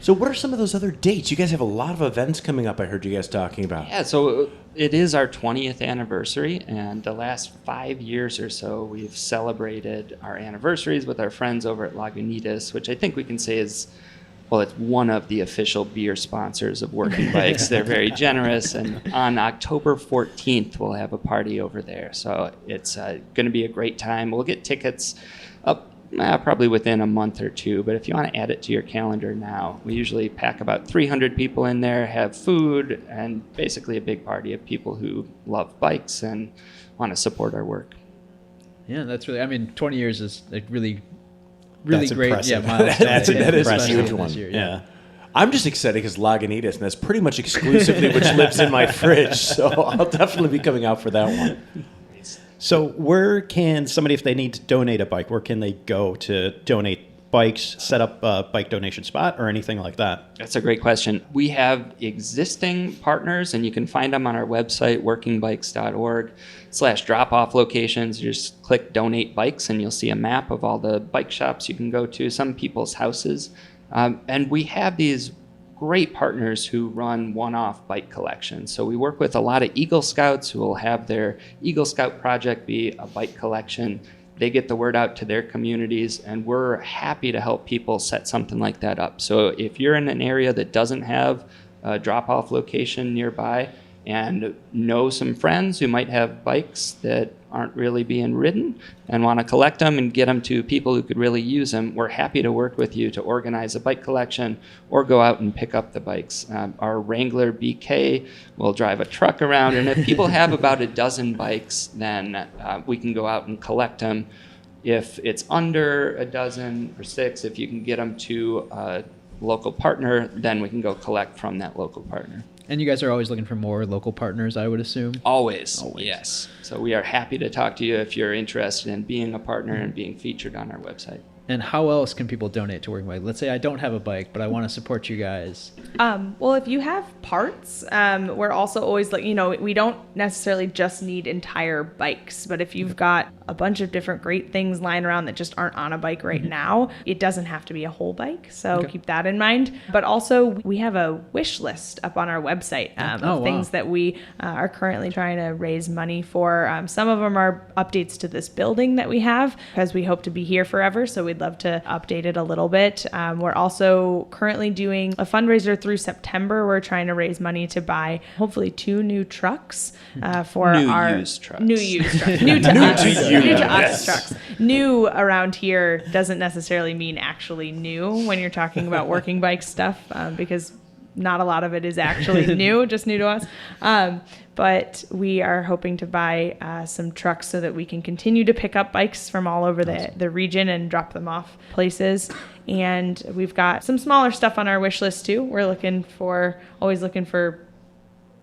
So what are some of those other dates? You guys have a lot of events coming up, I heard you guys talking about. Yeah, so it is our 20th anniversary, and the last 5 years or so, we've celebrated our anniversaries with our friends over at Lagunitas, which I think we can say is, well, it's one of the official beer sponsors of Working Bikes. They're very generous, and on October 14th, we'll have a party over there. So it's going to be a great time. We'll get tickets up Probably within a month or two, but if you want to add it to your calendar now, we usually pack about 300 people in there, have food, and basically a big party of people who love bikes and want to support our work. Yeah, that's really. I mean, 20 years is a really great. Impressive. Yeah, milestone. That is a Especially huge this one. year, Yeah. I'm just excited because Lagunitas, and that's pretty much exclusively which lives in my fridge. So I'll definitely be coming out for that one. So where can somebody, if they need to donate a bike, where can they go to donate bikes, set up a bike donation spot, or anything like that? That's a great question. We have existing partners, and you can find them on our website, workingbikes.org/drop-off locations. You just click donate bikes, and you'll see a map of all the bike shops you can go to, some people's houses. And we have these great partners who run one-off bike collections. So we work with a lot of Eagle Scouts who will have their Eagle Scout project be a bike collection. They get the word out to their communities, and we're happy to help people set something like that up. So if you're in an area that doesn't have a drop-off location nearby and know some friends who might have bikes that aren't really being ridden and want to collect them and get them to people who could really use them, we're happy to work with you to organize a bike collection or go out and pick up the bikes. Our Wrangler BK will drive a truck around, and if people have about a dozen bikes, then we can go out and collect them. If it's under a dozen or 6, if you can get them to a local partner, then we can go collect from that local partner. And you guys are always looking for more local partners, I would assume. Always, yes. So we are happy to talk to you if you're interested in being a partner and being featured on our website. And how else can people donate to Working Bike? Let's say I don't have a bike, but I want to support you guys. Well, if you have parts, we're also always like, we don't necessarily just need entire bikes, but if you've got a bunch of different great things lying around that just aren't on a bike right now, it doesn't have to be a whole bike. So keep that in mind. But also we have a wish list up on our website of things that we are currently trying to raise money for. Some of them are updates to this building that we have because we hope to be here forever. So we'd love to update it a little bit. We're also currently doing a fundraiser through September. We're trying to raise money to buy hopefully 2 new trucks for our used trucks. New used trucks. New to us. New to us trucks. New around here doesn't necessarily mean actually new when you're talking about working bike stuff, because not a lot of it is actually new, just new to us. But we are hoping to buy some trucks so that we can continue to pick up bikes from all over the region and drop them off places. And we've got some smaller stuff on our wish list too. We're always looking for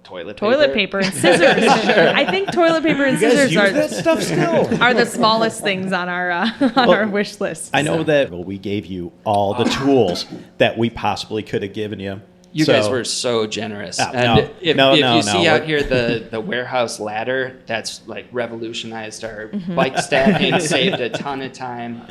Toilet paper and scissors. I think toilet paper and scissors use that stuff still? are the smallest things on our our wish list. I know that we gave you all the tools that we possibly could have given you. You guys were so generous. No, If you see no. out here the warehouse ladder, that's like revolutionized our bike stacking, saved a ton of time.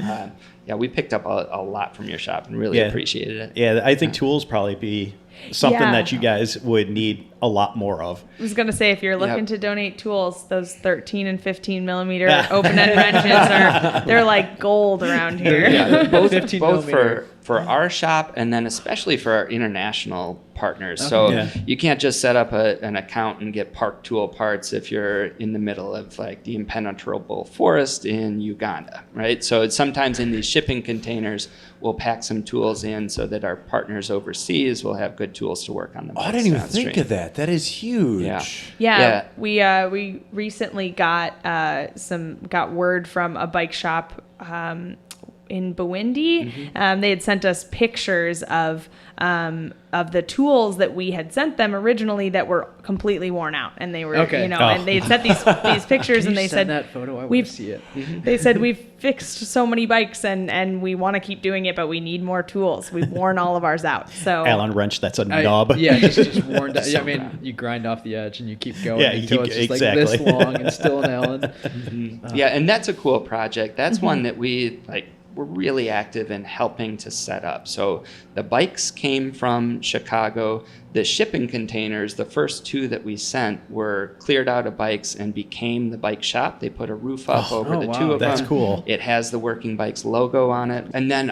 We picked up a lot from your shop and really appreciated it. Yeah, I think tools probably be something Yeah. that you guys would need a lot more of. I was going to say, if you're looking to donate tools, those 13 and 15 millimeter open-end wrenches they're like gold around here. Yeah, both 15 both millimeter. for our shop and then especially for our international partners. So you can't just set up an account and get park tool parts if you're in the middle of like the impenetrable forest in Uganda, right? So it's sometimes in these shipping containers, we'll pack some tools in so that our partners overseas will have good tools to work on them. Oh, I didn't even think of that. That is huge. Yeah. We recently got word from a bike shop in Burundi. They had sent us pictures of the tools that we had sent them originally that were completely worn out, and they were and they had sent these pictures and they said that photo. I want we've to see it. They said we've fixed so many bikes and we want to keep doing it, but we need more tools. We've worn all of ours out. So Allen wrench, that's a knob. Just worn down. I mean, you grind off the edge and you keep going until it's just like this long and still an Allen. Yeah, and that's a cool project. That's one that we're really active in helping to set up. So the bikes came from Chicago. The shipping containers, the first 2 that we sent, were cleared out of bikes and became the bike shop. They put a roof up over the 2 of them. That's cool. It has the Working Bikes logo on it. And then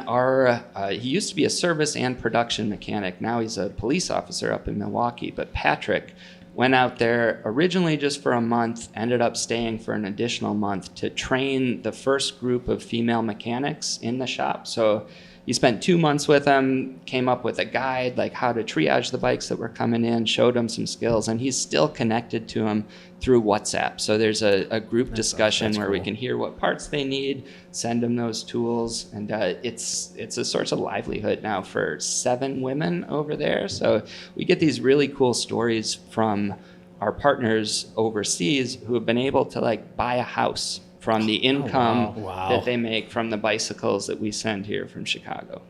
he used to be a service and production mechanic. Now he's a police officer up in Milwaukee. But Patrick Went out there originally just for a month, ended up staying for an additional month to train the first group of female mechanics in the shop. So he spent 2 months with them, came up with a guide, like how to triage the bikes that were coming in, showed them some skills, and he's still connected to them through WhatsApp. So there's a group discussion where we can hear what parts they need, send them those tools, and it's a source of livelihood now for 7 women over there. So we get these really cool stories from our partners overseas who have been able to like buy a house from the income that they make from the bicycles that we send here from Chicago.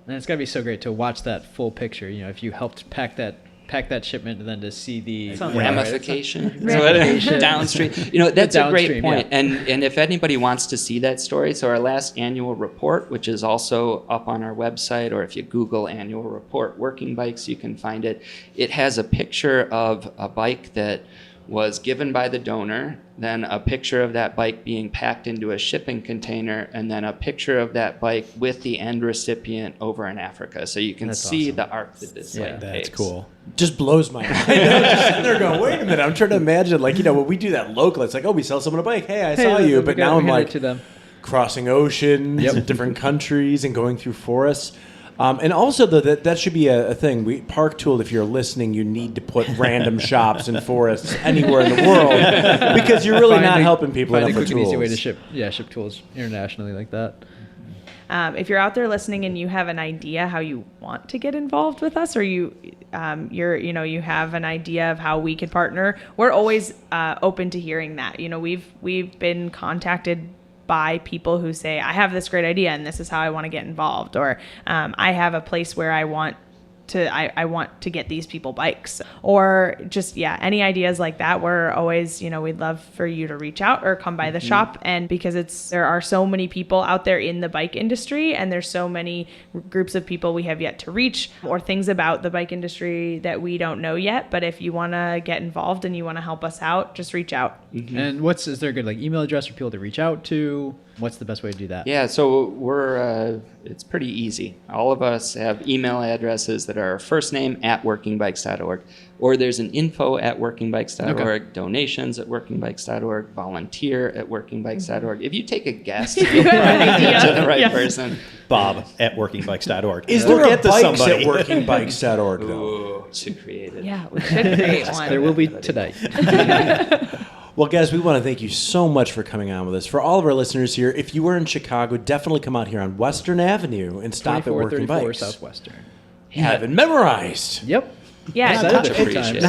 And it's got to be so great to watch that full picture. You know, if you helped pack that shipment and then to see the ramification Ramification. downstream. You know, that's a great downstream, point. yeah. And if anybody wants to see that story, so our last annual report, which is also up on our website, or if you Google annual report working bikes, you can find it. It has a picture of a bike that was given by the donor, then a picture of that bike being packed into a shipping container, and then a picture of that bike with the end recipient over in Africa. So you can see the arc that this bike That's takes. cool. Just blows my mind. I'm just sitting there going, wait a minute. I'm trying to imagine, like, you know, when we do that locally, it's like, oh, we sell someone a bike. Hey, I saw you. But now I'm like to them. crossing oceans in different countries and going through forests. And also, though, that should be a thing. Park Tool, if you're listening, you need to put random shops and forests anywhere in the world because you're really not helping people enough Find a with quick and tools. easy way to ship tools internationally like that. If you're out there listening and you have an idea how you want to get involved with us, or you have an idea of how we could partner, we're always open to hearing that. You know, we've been contacted by people who say, I have this great idea and this is how I want to get involved, or I have a place where I want to get these people bikes, or just any ideas like that. We're always, we'd love for you to reach out or come by the shop. And because there are so many people out there in the bike industry, and there's so many groups of people we have yet to reach, or things about the bike industry that we don't know yet. But if you want to get involved and you want to help us out, just reach out. And is there a good email address for people to reach out to? What's the best way to do that? Yeah, so it's pretty easy. All of us have email addresses that are our first name @workingbikes.org, or there's an info@workingbikes.org, donations @workingbikes.org, volunteer@workingbikes.org. If you take a guess, you'll probably get to the right person. Bob @workingbikes.org. Is there a Get to bikes somebody. at workingbikes.org, though? Ooh, should create it. Yeah, we should create one. There will be tonight. Well, guys, we want to thank you so much for coming on with us. For all of our listeners here, if you were in Chicago, definitely come out here on Western Avenue and stop at Working 2434 Bikes. Southwestern. Have it memorized. Yep. Yeah, Excited much to- appreciated.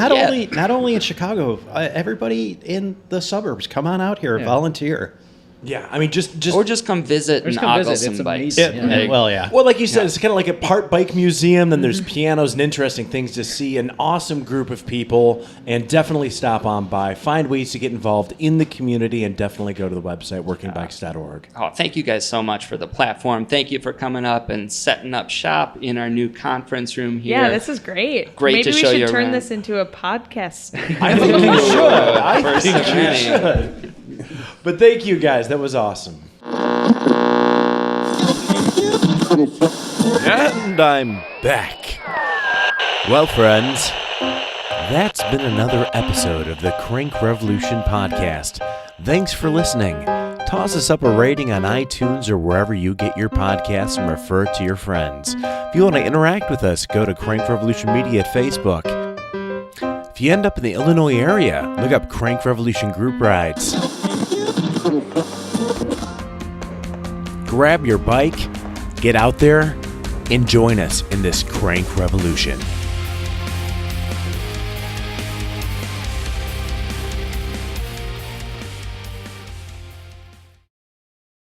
Not only in Chicago, everybody in the suburbs, come on out here, volunteer. Yeah, I mean, just Or just come visit Or just and come ogle visit. some It's bikes. amazing. Yeah. Well, yeah. Well, like you said, it's kind of like a part bike museum. Then there's pianos and interesting things to see. An awesome group of people, and definitely stop on by. Find ways to get involved in the community, and definitely go to the website workingbikes.org. Oh, thank you guys so much for the platform. Thank you for coming up and setting up shop in our new conference room here. Yeah, this is great. Great Maybe to show we you should turn around. this into a podcast. I think you should. I First think of you many. should. But thank you, guys. That was awesome. And I'm back. Well, friends, that's been another episode of the Crank Revolution podcast. Thanks for listening. Toss us up a rating on iTunes or wherever you get your podcasts and refer it to your friends. If you want to interact with us, go to Crank Revolution Media at Facebook. If you end up in the Illinois area, look up Crank Revolution Group Rides. Grab your bike, get out there, and join us in this crank revolution.